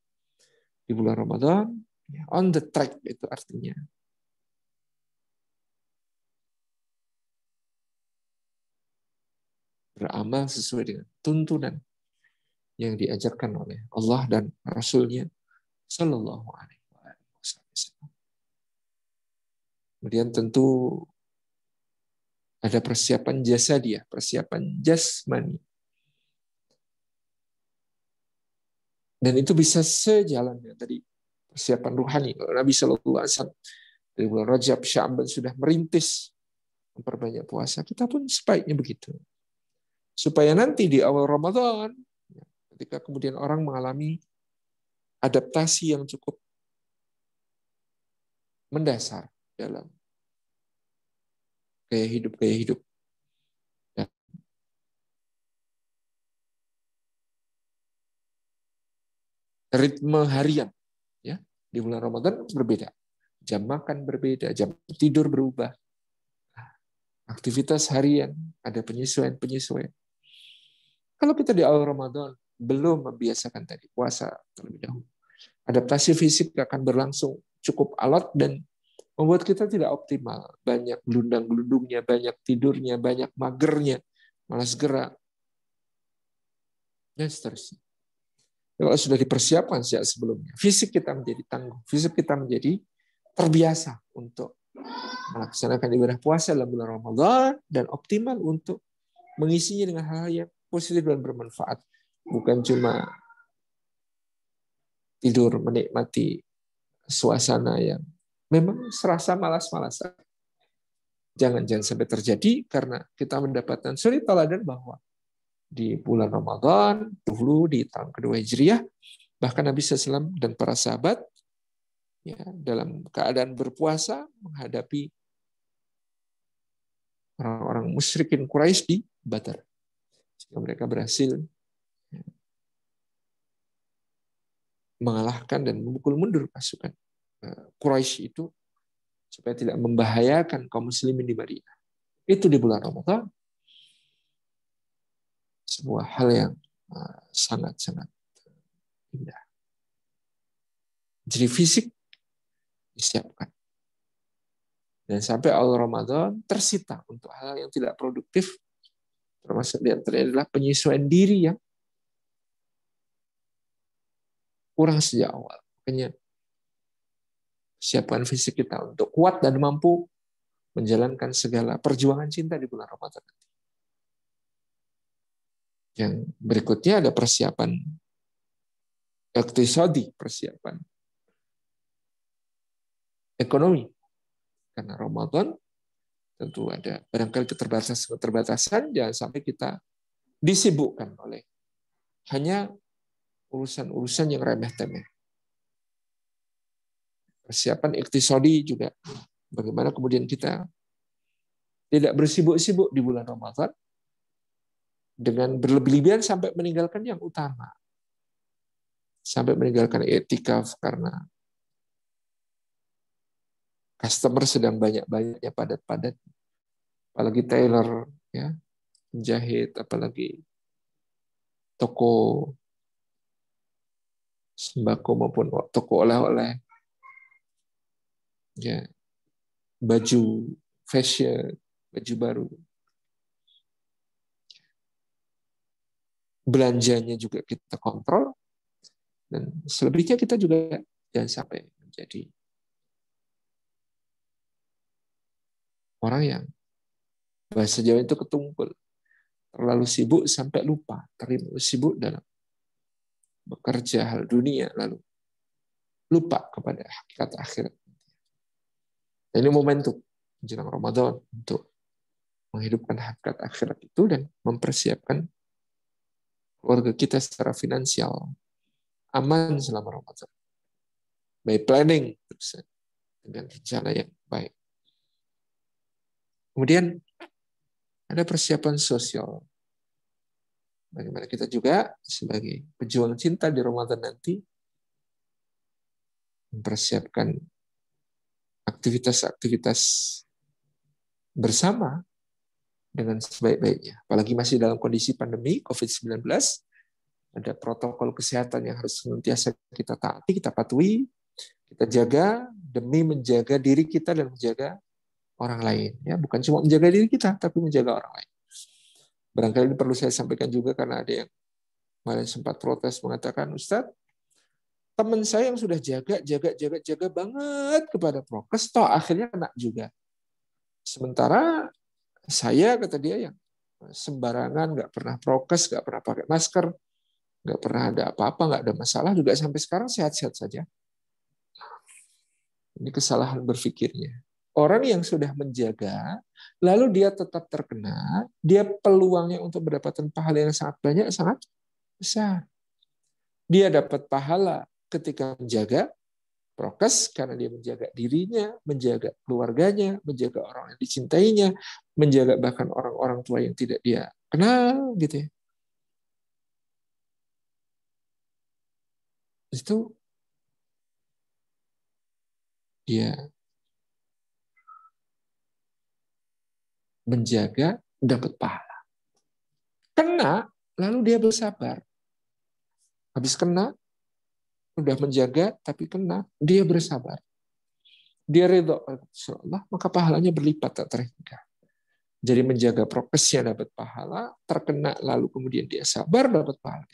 di bulan Ramadan. On the track itu artinya beramal sesuai dengan tuntunan yang diajarkan oleh Allah dan Rasul-Nya Sallallahu Alaihi Wasallam. Kemudian tentu ada persiapan jasadiah, persiapan jasmani. Dan itu bisa sejalan dengan tadi persiapan ruhani. Nabi Sallallahu Alaihi Wasallam dari bulan Rajab, Sya'ban sudah merintis memperbanyak puasa. Kita pun sebaiknya begitu. Supaya nanti di awal Ramadan, ketika kemudian orang mengalami adaptasi yang cukup mendasar dalam gaya hidup. Dan ritme harian ya di bulan Ramadan berbeda. Jam makan berbeda, jam tidur berubah. Aktivitas harian ada penyesuaian. Kalau kita di awal Ramadan belum membiasakan tadi puasa terlebih dahulu, adaptasi fisik akan berlangsung cukup alot dan membuat kita tidak optimal. Banyak gelundang-gelundungnya, banyak tidurnya, banyak magernya, malas gerak, dan seterusnya. Kalau sudah dipersiapkan sejak sebelumnya, fisik kita menjadi tangguh, fisik kita menjadi terbiasa untuk melaksanakan ibadah puasa dalam bulan Ramadan dan optimal untuk mengisinya dengan hal-hal yang positif dan bermanfaat. Bukan cuma tidur menikmati suasana yang memang serasa malas-malasan. Jangan sampai terjadi karena kita mendapatkan suri teladan bahwa di bulan Ramadan dulu di tahun kedua Hijriah bahkan Nabi SAW dan para sahabat ya, dalam keadaan berpuasa menghadapi orang-orang musyrikin Quraisy di Badar. Sehingga mereka berhasil mengalahkan dan memukul mundur pasukan Quraisy itu supaya tidak membahayakan kaum muslimin di Madinah. Itu di bulan Ramadan. Sebuah hal yang sangat-sangat indah. Jadi fisik disiapkan. Dan sampai awal Ramadan tersita untuk hal yang tidak produktif, termasuk di antaranya adalah penyesuaian diri yang kurang sejak awal. Makanya siapkan fisik kita untuk kuat dan mampu menjalankan segala perjuangan cinta di bulan Ramadan. Yang berikutnya ada persiapan iktisadi, persiapan ekonomi. Karena Ramadan tentu ada barangkali keterbatasan, jangan sampai kita disibukkan oleh hanya urusan-urusan yang remeh-temeh. Persiapan iktisadi juga, bagaimana kemudian kita tidak bersibuk-sibuk di bulan Ramadan dengan berlebih-lebihan sampai meninggalkan yang utama. Sampai meninggalkan i'tikaf karena customer sedang banyak-banyaknya, padat-padat. Apalagi tailor, ya, penjahit, apalagi toko sembako maupun toko oleh-oleh, ya, baju fashion, baju baru. Belanjanya juga kita kontrol, dan selebihnya kita juga jangan sampai menjadi orang yang bahasa Jawa itu ketumpul, terlalu sibuk sampai lupa, terlalu sibuk dalam bekerja hal dunia, lalu lupa kepada hakikat akhirat. Dan ini momentum menjelang Ramadan untuk menghidupkan hakikat akhirat itu dan mempersiapkan keluarga kita secara finansial aman selama Ramadan. By planning, dengan rencana yang baik. Kemudian ada persiapan sosial. Bagaimana kita juga sebagai pejuang cinta di Ramadan nanti mempersiapkan aktivitas-aktivitas bersama dengan sebaik-baiknya. Apalagi masih dalam kondisi pandemi COVID-19, ada protokol kesehatan yang harus senantiasa kita taati, kita patuhi, kita jaga demi menjaga diri kita dan menjaga orang lain. Ya, bukan cuma menjaga diri kita, tapi menjaga orang lain. Barangkali ini perlu saya sampaikan juga karena ada yang kemarin sempat protes mengatakan, Ustadz, teman saya yang sudah jaga banget kepada prokes, toh akhirnya kena juga. Sementara saya, kata dia, yang sembarangan, nggak pernah prokes, nggak pernah pakai masker, nggak pernah ada apa-apa, nggak ada masalah, juga sampai sekarang sehat-sehat saja. Ini kesalahan berpikirnya. Orang yang sudah menjaga, lalu dia tetap terkena, dia peluangnya untuk mendapatkan pahala yang sangat banyak, sangat besar. Dia dapat pahala ketika menjaga prokes karena dia menjaga dirinya, menjaga keluarganya, menjaga orang yang dicintainya, menjaga bahkan orang-orang tua yang tidak dia kenal, gitu ya. Itu dia menjaga, dapat pahala. Kena, lalu dia bersabar. Habis kena, udah menjaga, tapi kena, dia bersabar. Dia ridho Allah, maka pahalanya berlipat tak terhingga. Jadi menjaga prokesnya dapat pahala, terkena lalu kemudian dia sabar dapat pahala.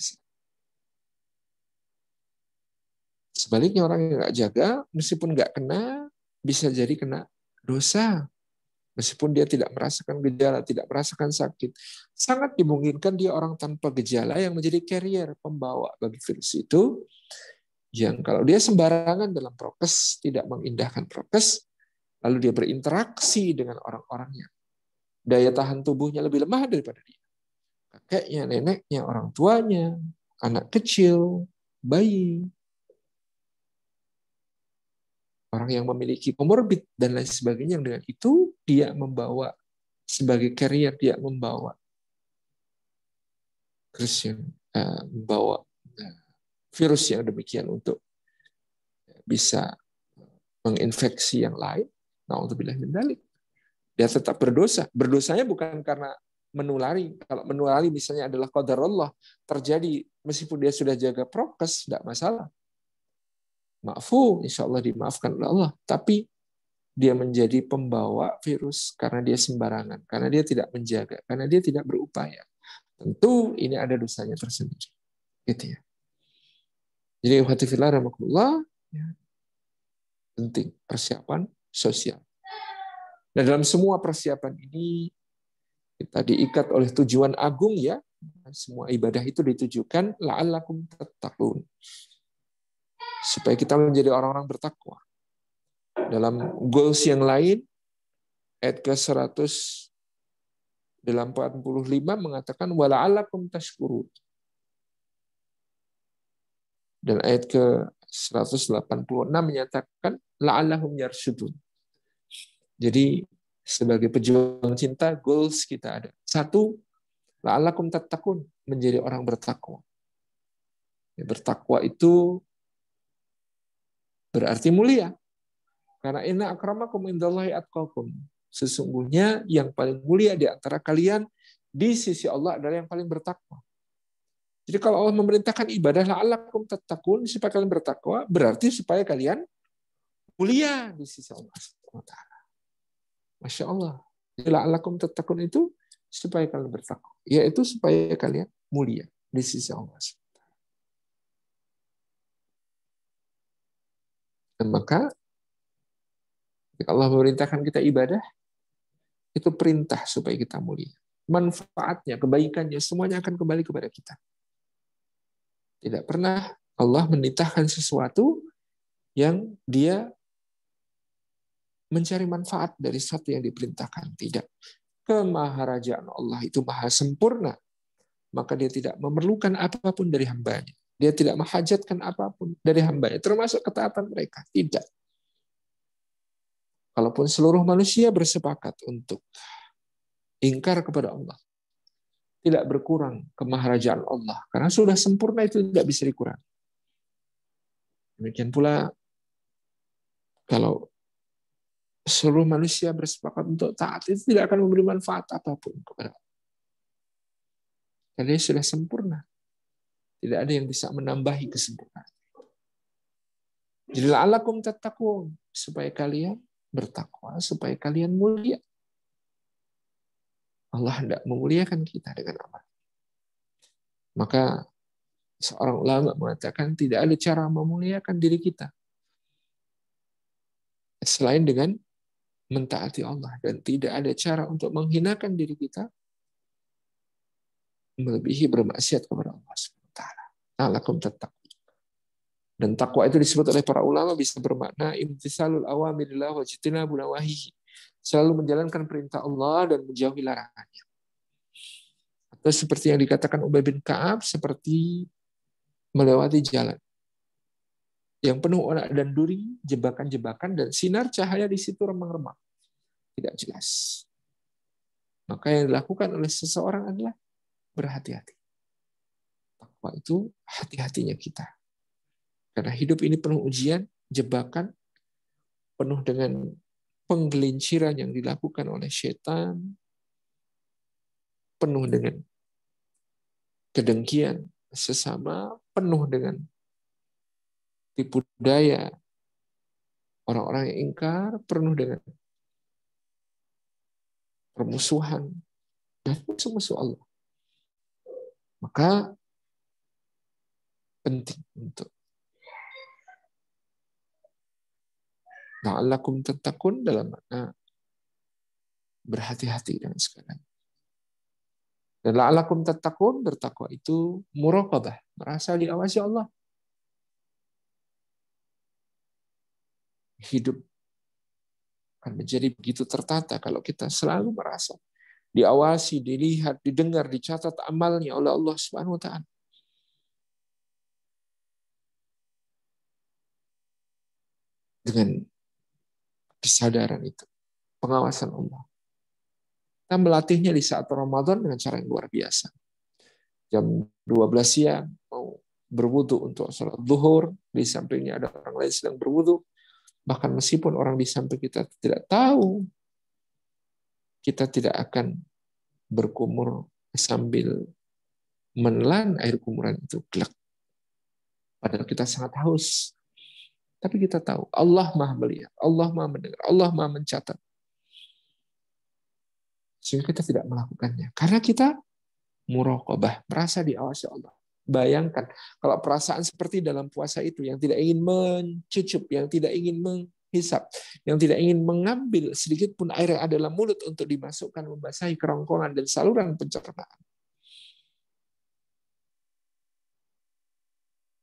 Sebaliknya orang yang nggak jaga, meskipun nggak kena, bisa jadi kena dosa. Meskipun dia tidak merasakan gejala, tidak merasakan sakit. Sangat dimungkinkan dia orang tanpa gejala yang menjadi carrier, pembawa bagi virus itu. Yang kalau dia sembarangan dalam prokes, tidak mengindahkan prokes, lalu dia berinteraksi dengan orang-orangnya. Daya tahan tubuhnya lebih lemah daripada dia. Kakeknya, neneknya, orang tuanya, anak kecil, bayi. Orang yang memiliki komorbid dan lain sebagainya, yang dengan itu dia membawa sebagai carrier, dia membawa membawa virus yang demikian untuk bisa menginfeksi yang lain. Na'udzubillah min dzalik. Dia tetap berdosa. Berdosanya bukan karena menulari. Kalau menulari misalnya adalah qadar Allah terjadi meskipun dia sudah jaga prokes, tidak masalah. Maafu, insya Allah dimaafkan oleh Allah. Tapi dia menjadi pembawa virus karena dia sembarangan, karena dia tidak menjaga, karena dia tidak berupaya. Tentu ini ada dosanya tersendiri. Gitu ya. Jadi ukhtifillah rahmatullah, ya, penting persiapan sosial. Dan dalam semua persiapan ini kita diikat oleh tujuan agung ya. Semua ibadah itu ditujukan la'allakum tattaqun. Supaya kita menjadi orang-orang bertakwa. Dalam goals yang lain, ayat ke-185 mengatakan wala'allakum tashkurun. Dan ayat ke-186 menyatakan la'allahum yarsyudun. Jadi sebagai pejuang cinta, goals kita ada. Satu, la'allakum tattaqun, menjadi orang bertakwa. Bertakwa itu berarti mulia. Karena inna akramakum indallahi atqakum. Sesungguhnya yang paling mulia di antara kalian di sisi Allah adalah yang paling bertakwa. Jadi kalau Allah memerintahkan ibadah la'allakum tattaqun, supaya kalian bertakwa, berarti supaya kalian mulia di sisi Allah. Masya Allah. Jadi la'allakum tattaqun itu supaya kalian bertakwa. Yaitu supaya kalian mulia di sisi Allah. Dan maka jika Allah memerintahkan kita ibadah, itu perintah supaya kita mulia. Manfaatnya, kebaikannya, semuanya akan kembali kepada kita. Tidak pernah Allah menitahkan sesuatu yang dia mencari manfaat dari sesuatu yang diperintahkan. Tidak. Kemaharajaan Allah itu maha sempurna. Maka dia tidak memerlukan apapun dari hambanya. Dia tidak menghajatkan apapun dari hambanya. Termasuk ketaatan mereka. Tidak. Kalaupun seluruh manusia bersepakat untuk ingkar kepada Allah, tidak berkurang kemaharajaan Allah. Karena sudah sempurna itu tidak bisa dikurangi. Demikian pula Kalau seluruh manusia bersepakat untuk taat, itu tidak akan memberi manfaat apapun kepada Allah. Karena dia sudah sempurna. Tidak ada yang bisa menambahi kesempurnaan. Jadi la'allakum tattaqun, supaya kalian bertakwa, supaya kalian mulia. Allah hendak memuliakan kita dengan amal. Maka seorang ulama mengatakan tidak ada cara memuliakan diri kita selain dengan mentaati Allah, dan tidak ada cara untuk menghinakan diri kita melebihi bermaksiat kepada Allah Subhanahu wa taala. La'allakum tattaqun. Dan takwa itu disebut oleh para ulama bisa bermakna imtitsalul awamirillah wa ijtinabun nawahihi. Selalu menjalankan perintah Allah dan menjauhi larangannya. Atau seperti yang dikatakan Ubay bin Ka'ab, seperti melewati jalan yang penuh onak dan duri, jebakan-jebakan, dan sinar cahaya di situ remang-remang. Tidak jelas. Maka yang dilakukan oleh seseorang adalah berhati-hati. Takwa itu hati-hatinya kita. Karena hidup ini penuh ujian, jebakan, penuh dengan penggelinciran yang dilakukan oleh setan, penuh dengan kedengkian sesama, penuh dengan tipu daya orang-orang yang ingkar, penuh dengan permusuhan dan musuh-musuh Allah. Maka penting untuk la'allakum tattaqun dalam makna berhati-hati dengan segalanya. Dan la'allakum tattaqun, bertakwa itu muraqabah, merasa diawasi Allah. Hidup akan menjadi begitu tertata kalau kita selalu merasa diawasi, dilihat, didengar, dicatat amalnya oleh Allah Subhanahu wa taala. Dengan kesadaran itu, pengawasan Allah. Kita melatihnya di saat Ramadan dengan cara yang luar biasa. Jam 12 siang mau berwudu untuk sholat zuhur, di sampingnya ada orang lain sedang berwudu. Bahkan meskipun orang di samping kita tidak tahu, kita tidak akan berkumur sambil menelan air kumuran itu gelak. Padahal kita sangat haus. Tapi kita tahu Allah Maha melihat, Allah Maha mendengar, Allah Maha mencatat. Sehingga kita tidak melakukannya. Karena kita muraqabah, merasa diawasi Allah. Bayangkan kalau perasaan seperti dalam puasa itu, yang tidak ingin mencucup, yang tidak ingin menghisap, yang tidak ingin mengambil sedikit pun air yang ada dalam mulut untuk dimasukkan membasahi kerongkongan dan saluran pencernaan.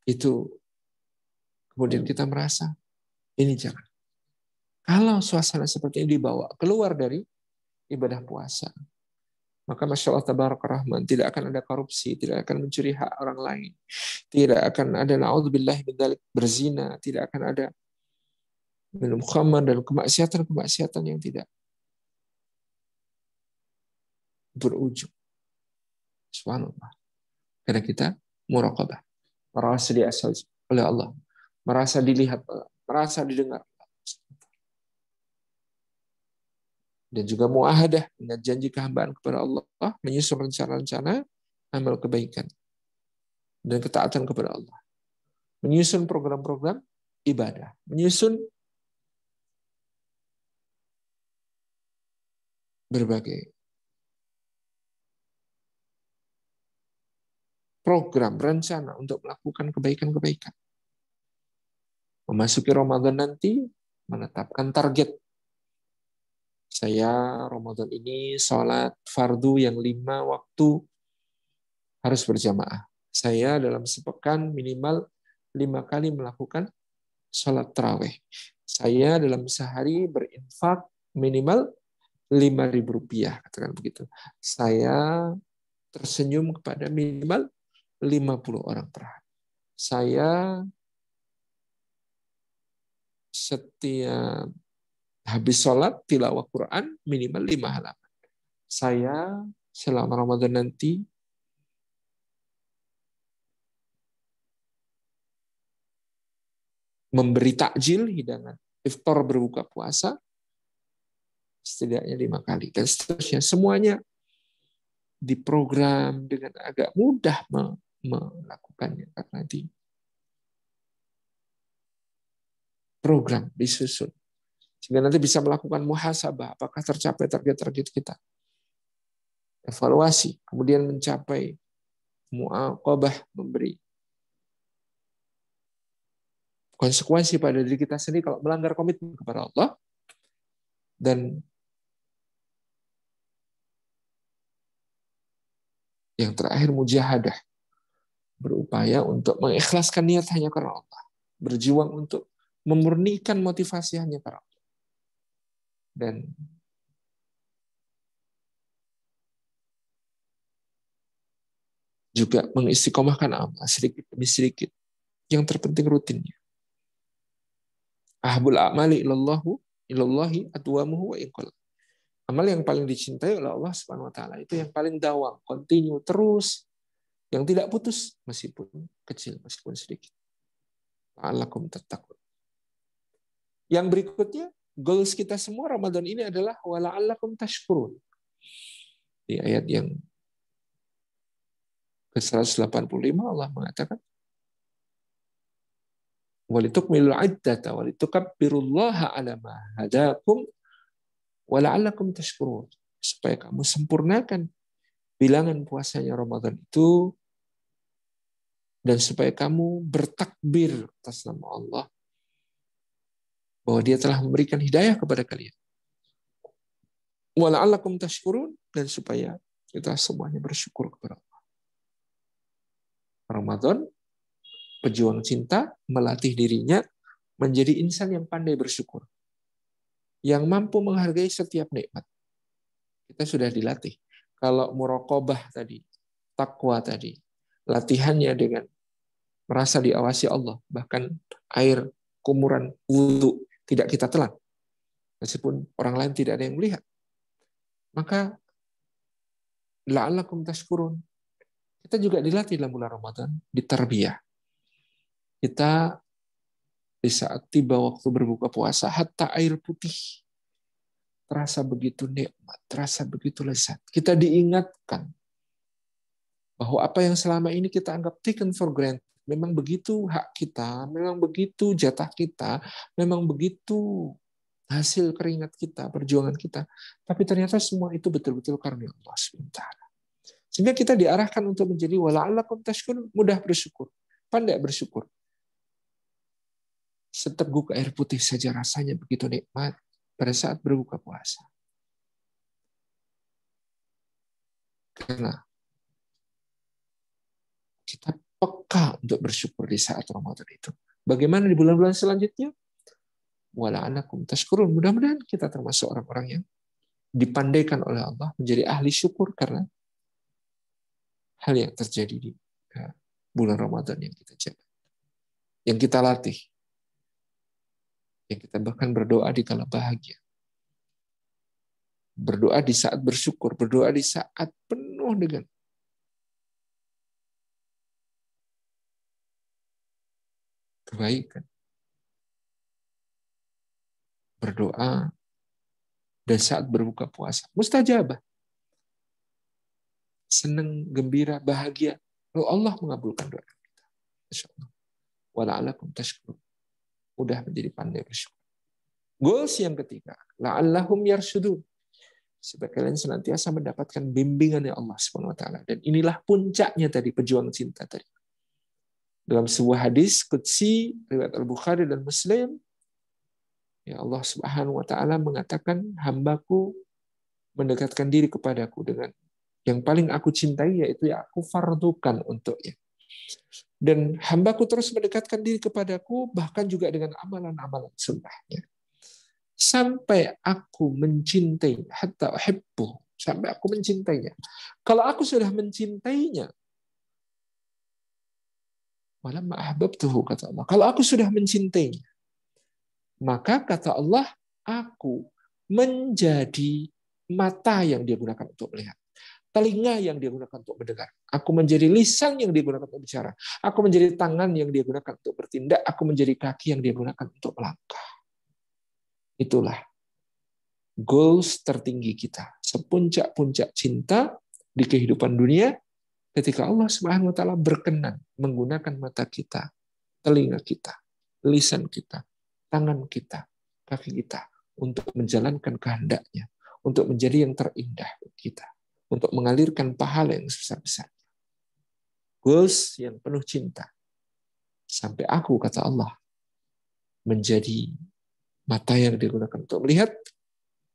Itu kemudian kita merasa ini jangan. Kalau suasana seperti ini dibawa keluar dari ibadah puasa, maka Masya Allah Tabaraka Rahman, tidak akan ada korupsi, tidak akan mencuri hak orang lain, tidak akan ada na'udzubillah min dzalik berzina, tidak akan ada minum khamar dan kemaksiatan-kemaksiatan yang tidak berujung. Subhanallah. Karena kita muraqabah, merasa diawasi oleh Allah, merasa dilihat, merasa didengar. Dan juga muahadah, dengan janji kehambaan kepada Allah, menyusun rencana-rencana amal kebaikan dan ketaatan kepada Allah. Menyusun program-program ibadah, menyusun berbagai program, rencana untuk melakukan kebaikan-kebaikan. Memasuki Ramadan nanti, menetapkan target. Saya Ramadan ini sholat fardu yang 5 waktu harus berjamaah. Saya dalam sepekan minimal 5 kali melakukan sholat tarawih. Saya dalam sehari berinfak minimal Rp5.000, katakan begitu. Saya tersenyum kepada minimal 50 orang per hari. Saya setiap habis sholat tilawah Quran minimal 5 halaman. Saya selama Ramadan nanti memberi takjil hidangan iftar berbuka puasa setidaknya 5 kali dan seterusnya. Semuanya diprogram dengan agak mudah melakukannya karena di program disusun sehingga nanti bisa melakukan muhasabah apakah tercapai target-target kita, evaluasi, kemudian mencapai muaqabah, memberi konsekuensi pada diri kita sendiri kalau melanggar komitmen kepada Allah, dan yang terakhir mujahadah, berupaya untuk mengikhlaskan niat hanya karena Allah, berjuang untuk memurnikan motivasi hanya karena Allah, dan juga mengistiqomahkan amal sedikit demi sedikit. Yang terpenting rutinnya. Ahabul a'mali ilallahi adwamuhu wa inqal. Amal yang paling dicintai oleh Allah Subhanahu wa taala itu yang paling dawam, continue, terus, yang tidak putus meskipun kecil, meskipun sedikit. La'allakum tattaqun. Yang berikutnya, goals kita semua Ramadan ini adalah wa la'allakum tashkurun. Di ayat yang ke-185 Allah mengatakan walitukmilul iddata walitukabbirullaha ala ma hadakum wa la'allakum tashkurun, supaya kamu sempurnakan bilangan puasanya Ramadan itu dan supaya kamu bertakbir atas nama Allah bahwa Dia telah memberikan hidayah kepada kalian. Wa la'allakum tashkurun, dan supaya kita semuanya bersyukur kepada Allah. Ramadan, pejuang cinta, melatih dirinya menjadi insan yang pandai bersyukur, yang mampu menghargai setiap nikmat. Kita sudah dilatih. Kalau muraqabah tadi, takwa tadi, latihannya dengan merasa diawasi Allah, bahkan air kumuran wudu tidak kita telan, meskipun orang lain tidak ada yang melihat. Maka la'allakum tashkurun. Kita juga dilatih dalam bulan Ramadan, ditarbiyah. Kita di saat tiba waktu berbuka puasa, hatta air putih terasa begitu nikmat, terasa begitu lezat. Kita diingatkan bahwa apa yang selama ini kita anggap taken for granted, memang begitu hak kita, memang begitu jatah kita, memang begitu hasil keringat kita, perjuangan kita. Tapi ternyata semua itu betul-betul karena Allah SWT. Sehingga kita diarahkan untuk menjadi wala'allakum tashkurun, mudah bersyukur, pandai bersyukur. Seteguk air putih saja rasanya begitu nikmat pada saat berbuka puasa. Karena kita peka untuk bersyukur di saat Ramadan itu. Bagaimana di bulan-bulan selanjutnya? Wala'allakum tashkurun. Mudah-mudahan kita termasuk orang-orang yang dipandaikan oleh Allah menjadi ahli syukur karena hal yang terjadi di bulan Ramadan yang kita jaga, yang kita latih, yang kita bahkan berdoa di kala bahagia, berdoa di saat bersyukur, berdoa di saat penuh dengan kebaikan, berdoa dan saat berbuka puasa mustajabah, senang, gembira, bahagia, lalu Allah mengabulkan doa kita. Insyaallah. Wala'allakum tashkurun. Mudah menjadi pandai bersyukur. Goals yang ketiga, la'allahum yarsyudun. Supaya kalian senantiasa mendapatkan bimbingan Allah Subhanahu wa taala, dan inilah puncaknya tadi pejuang cinta tadi. Dalam sebuah hadis qudsi riwayat Al-Bukhari dan Muslim, ya Allah Subhanahu wa taala mengatakan, hambaku mendekatkan diri kepadaku dengan yang paling aku cintai, yaitu yang aku fardukan untuknya. Dan hambaku terus mendekatkan diri kepadaku, bahkan juga dengan amalan-amalan sunnahnya. Sampai aku mencintai, hatta uhibbu, sampai aku mencintainya. Kalau aku sudah mencintainya, walamma ahbabtuhu, kata Allah. Kalau aku sudah mencintainya, maka kata Allah, aku menjadi mata yang dia gunakan untuk melihat, telinga yang dia gunakan untuk mendengar. Aku menjadi lisan yang dia gunakan untuk bicara. Aku menjadi tangan yang dia gunakan untuk bertindak. Aku menjadi kaki yang dia gunakan untuk melangkah. Itulah goals tertinggi kita. Sepuncak-puncak cinta di kehidupan dunia ketika Allah Subhanahu wa taala berkenan menggunakan mata kita, telinga kita, lisan kita, tangan kita, kaki kita untuk menjalankan kehendaknya, untuk menjadi yang terindah kita, untuk mengalirkan pahala yang sebesar-besar. Goals yang penuh cinta. Sampai aku, kata Allah, menjadi mata yang digunakan untuk melihat,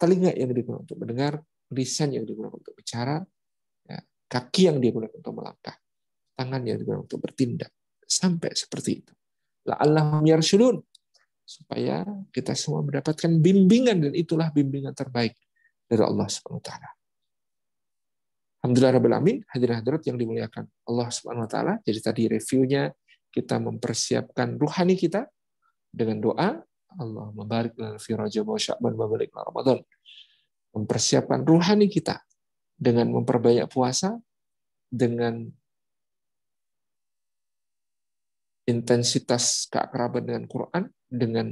telinga yang digunakan untuk mendengar, lisan yang digunakan untuk bicara, ya, kaki yang digunakan untuk melangkah, tangan yang digunakan untuk bertindak. Sampai seperti itu. La'allahum yarshudun. Supaya kita semua mendapatkan bimbingan, dan itulah bimbingan terbaik dari Allah Subhanahu wa taala. Alhamdulillah rabbil alamin, hadirin hadirat yang dimuliakan Allah Subhanahu wa taala. Jadi tadi reviewnya, kita mempersiapkan ruhani kita dengan doa, Allah membarik lana fi Rajab wa Sya'ban wa barik lana Ramadan. Mempersiapkan ruhani kita dengan memperbanyak puasa, dengan intensitas keakraban dengan Quran, dengan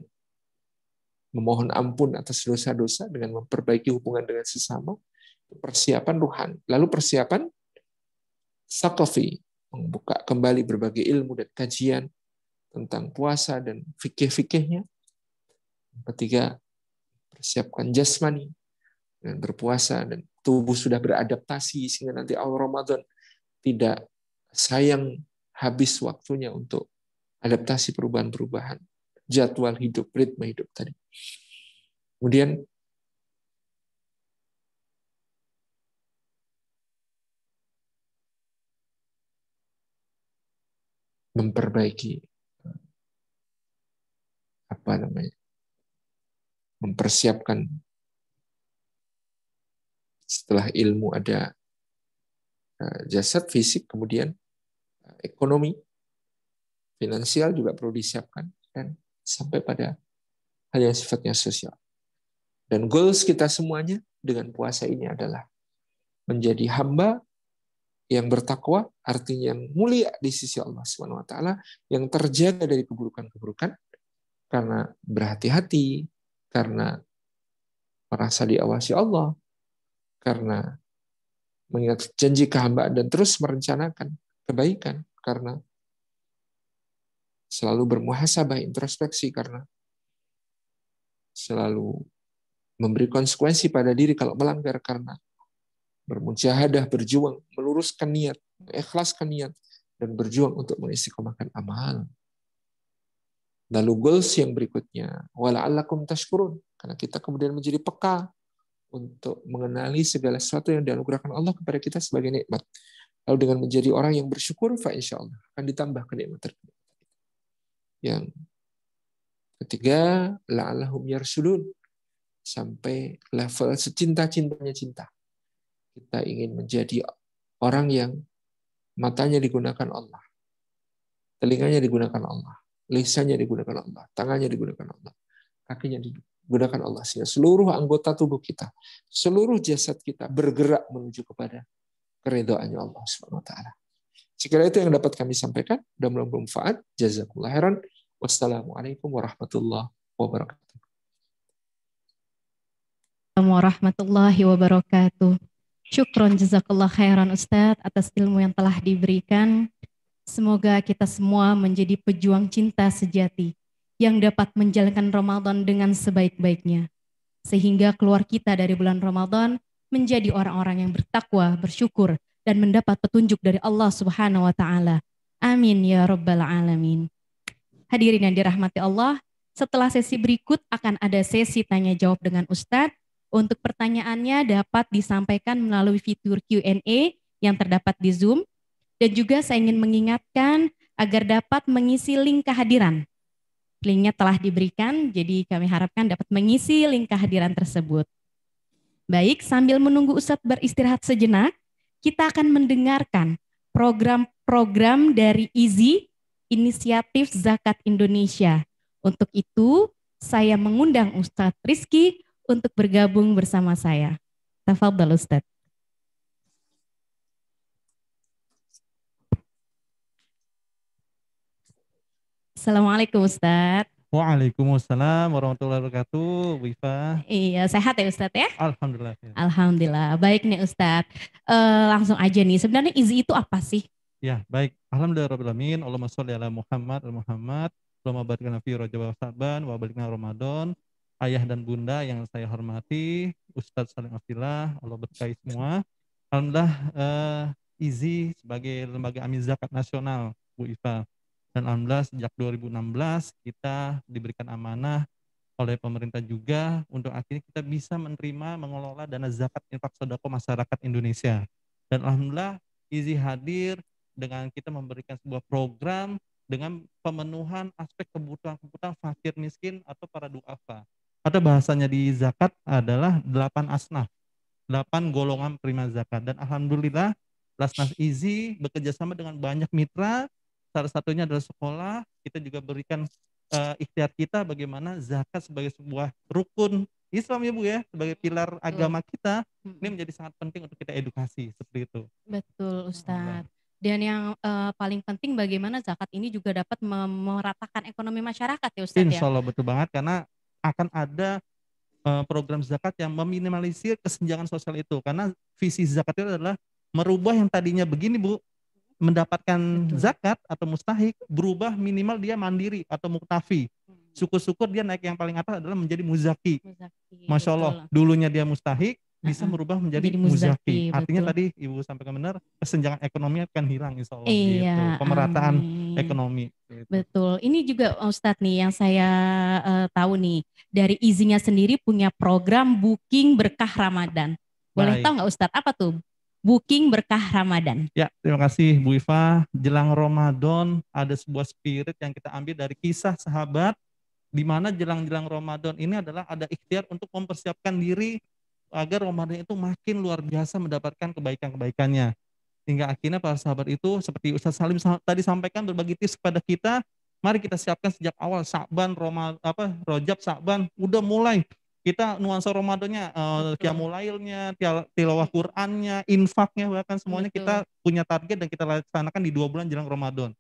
memohon ampun atas dosa-dosa, dengan memperbaiki hubungan dengan sesama, persiapan ruhani. Lalu persiapan saqafi, membuka kembali berbagai ilmu dan kajian tentang puasa dan fikih-fikihnya. Ketiga, persiapkan jasmani dengan berpuasa dan tubuh sudah beradaptasi sehingga nanti awal Ramadan tidak sayang habis waktunya untuk adaptasi perubahan-perubahan jadwal hidup, ritme hidup tadi. Kemudian memperbaiki mempersiapkan setelah ilmu ada jasad fisik, kemudian ekonomi, finansial juga perlu disiapkan, dan sampai pada hal yang sifatnya sosial. Dan goals kita semuanya dengan puasa ini adalah menjadi hamba yang bertakwa, artinya yang mulia di sisi Allah Subhanahu wa taala, yang terjaga dari keburukan-keburukan karena berhati-hati, karena merasa diawasi Allah, karena mengingat janji kehambaan dan terus merencanakan kebaikan, karena selalu bermuhasabah, introspeksi, karena selalu memberi konsekuensi pada diri kalau melanggar, karena bermujahadah, berjuang, meluruskan niat, mengikhlaskan niat, dan berjuang untuk mengistiqomahkan amal. Lalu goals yang berikutnya, wala'allakum tashkurun, karena kita kemudian menjadi peka untuk mengenali segala sesuatu yang dianugerahkan Allah kepada kita sebagai nikmat. Lalu dengan menjadi orang yang bersyukur, fa insyaallah akan ditambah kenikmatan. Yang ketiga, la'allahum yarshudun, sampai level secinta-cintanya cinta. Kita ingin menjadi orang yang matanya digunakan Allah, telinganya digunakan Allah, lisannya digunakan Allah, tangannya digunakan Allah, kakinya digunakan Allah, sehingga seluruh anggota tubuh kita, seluruh jasad kita bergerak menuju kepada keridhaannya Allah Subhanahu wa taala. Sekiranya itu yang dapat kami sampaikan, mudah-mudahan bermanfaat. Jazakallahu khairan. Wassalamualaikum warahmatullahi wabarakatuh. Warahmatullahi wabarakatuh. Syukron jazakallah khairan Ustadz atas ilmu yang telah diberikan. Semoga kita semua menjadi pejuang cinta sejati yang dapat menjalankan Ramadan dengan sebaik-baiknya. Sehingga keluar kita dari bulan Ramadan menjadi orang-orang yang bertakwa, bersyukur, dan mendapat petunjuk dari Allah Subhanahu wa taala. Amin ya rabbal alamin. Hadirin yang dirahmati Allah, setelah sesi berikut akan ada sesi tanya jawab dengan Ustadz. Untuk pertanyaannya dapat disampaikan melalui fitur Q&A yang terdapat di Zoom. Dan juga saya ingin mengingatkan agar dapat mengisi link kehadiran. Linknya telah diberikan, jadi kami harapkan dapat mengisi link kehadiran tersebut. Baik, sambil menunggu Ustadz beristirahat sejenak, kita akan mendengarkan program-program dari IZI, Inisiatif Zakat Indonesia. Untuk itu, saya mengundang Ustadz Rizky untuk bergabung bersama saya. Tafadhal Ustadz. Assalamualaikum Ustadz. Waalaikumsalam warahmatullahi wabarakatuh, Bu Iva. Iya, sehat ya Ustadz ya? Alhamdulillah. Alhamdulillah. Baik nih Ustadz. Langsung aja nih, sebenarnya izi itu apa sih? Ya, baik. Alhamdulillahirrahmanirrahim. Allahumma sholli ala Muhammad, Muhammad. Allahumma barik lana fi Rajab wa Sa'ban, wa barik lana Ramadan. Ayah dan bunda yang saya hormati, Ustadz Salim Afillah, Allah berkahi semua. Alhamdulillah, IZI sebagai lembaga amin zakat nasional, Bu Iva. Dan alhamdulillah sejak 2016 kita diberikan amanah oleh pemerintah juga untuk akhirnya kita bisa menerima mengelola dana zakat infak sedekah masyarakat Indonesia. Dan alhamdulillah IZI hadir dengan kita memberikan sebuah program dengan pemenuhan aspek kebutuhan-kebutuhan fakir miskin atau para duafa. Atau bahasanya di zakat adalah 8 asnaf, 8 golongan penerima zakat. Dan alhamdulillah Lasnas IZI bekerja sama dengan banyak mitra, salah satunya adalah sekolah. Kita juga berikan ikhtiar kita bagaimana zakat sebagai sebuah rukun Islam ya Bu ya, sebagai pilar agama kita, ini menjadi sangat penting untuk kita edukasi seperti itu. Betul Ustadz. Dan yang paling penting bagaimana zakat ini juga dapat meratakan ekonomi masyarakat ya Ustadz ya? Insya Allah betul banget, karena akan ada program zakat yang meminimalisir kesenjangan sosial itu. Karena visi zakat itu adalah merubah yang tadinya begini Bu, mendapatkan zakat atau mustahik, berubah minimal dia mandiri atau muktafi. Syukur-syukur dia naik yang paling atas adalah menjadi muzaki. Masya Allah, dulunya dia mustahik, bisa merubah menjadi muzaki. Artinya tadi Ibu sampaikan benar, kesenjangan ekonomi akan hilang insya Allah. Iya, gitu. Pemerataan ekonomi. Gitu. Betul. Ini juga Ustadz nih yang saya tahu nih, dari izinnya sendiri punya program Booking Berkah Ramadan. Boleh tahu nggak Ustadz apa tuh Booking Berkah Ramadan? Ya, terima kasih Bu Iva. Jelang Ramadan ada sebuah spirit yang kita ambil dari kisah sahabat, di mana jelang-jelang Ramadan ini adalah ada ikhtiar untuk mempersiapkan diri agar Ramadan itu makin luar biasa mendapatkan kebaikan-kebaikannya. Hingga akhirnya para sahabat itu seperti Ustaz Salim tadi sampaikan berbagi tips kepada kita, mari kita siapkan sejak awal Sya'ban, Rajab, Sya'ban, udah mulai kita nuansa Ramadannya, qiyamul lailnya, tilawah Qur'annya, infaknya, bahkan semuanya kita punya target dan kita laksanakan di 2 bulan jelang Ramadan.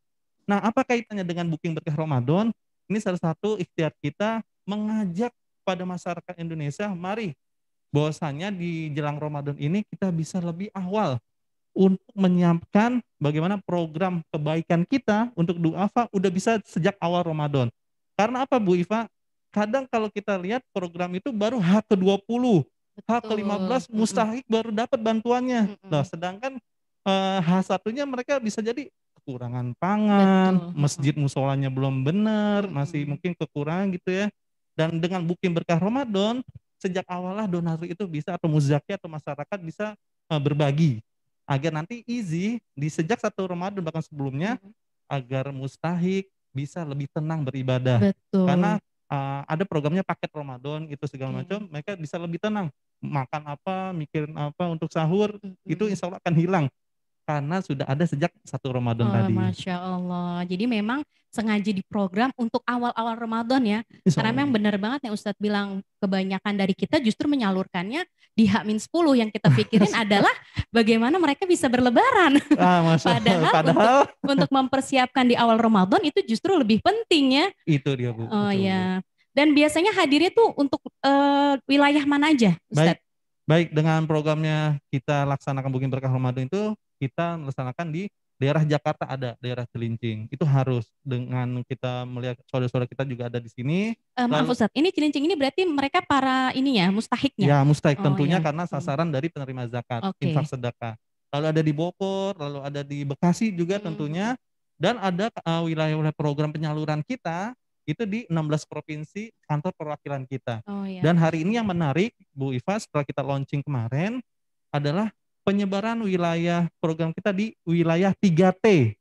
Nah, apa kaitannya dengan Booking Berkah Ramadan? Ini salah satu ikhtiar kita mengajak pada masyarakat Indonesia, mari bahwasanya di jelang Ramadan ini kita bisa lebih awal untuk menyiapkan bagaimana program kebaikan kita untuk duafa udah bisa sejak awal Ramadan. Karena apa Bu Iva? Kadang kalau kita lihat program itu baru H ke-20, H ke-15 mustahik baru dapat bantuannya. Nah, sedangkan H1-nya mereka bisa jadi kekurangan pangan, masjid musolanya belum benar, masih mungkin kekurangan gitu ya. Dan dengan Booking Berkah Ramadan, sejak awallah donatur itu bisa atau muzaki atau masyarakat bisa berbagi agar nanti easy di sejak 1 Ramadan bahkan sebelumnya agar mustahik bisa lebih tenang beribadah. Betul. Karena ada programnya paket Ramadan itu segala macam, mereka bisa lebih tenang makan apa, mikirin apa untuk sahur, itu insya Allah akan hilang karena sudah ada sejak 1 Ramadan tadi. Masya Allah. Jadi memang sengaja diprogram untuk awal-awal Ramadan ya. Karena memang benar banget yang Ustadz bilang, kebanyakan dari kita justru menyalurkannya di H-10 yang kita pikirin adalah bagaimana mereka bisa berlebaran. Padahal untuk mempersiapkan di awal Ramadan itu justru lebih penting ya. Itu dia Bu. Oh ya. Dan biasanya hadirnya tuh untuk wilayah mana aja Ustadz? Baik, dengan programnya kita laksanakan Booking Berkah Ramadan itu kita melaksanakan di daerah Jakarta, ada daerah Cilincing. Itu harus dengan kita melihat saudara-saudara kita juga ada di sini. Maaf Ustadz, ini Cilincing ini berarti mereka para ini ya, mustahiknya? Ya, mustahik tentunya karena sasaran dari penerima zakat, infak sedekah. Lalu ada di Bogor, lalu ada di Bekasi juga tentunya. Dan ada wilayah-wilayah program penyaluran kita, itu di 16 provinsi kantor perwakilan kita. Dan hari ini yang menarik, Bu Iva, setelah kita launching kemarin, adalah penyebaran wilayah program kita di wilayah 3T.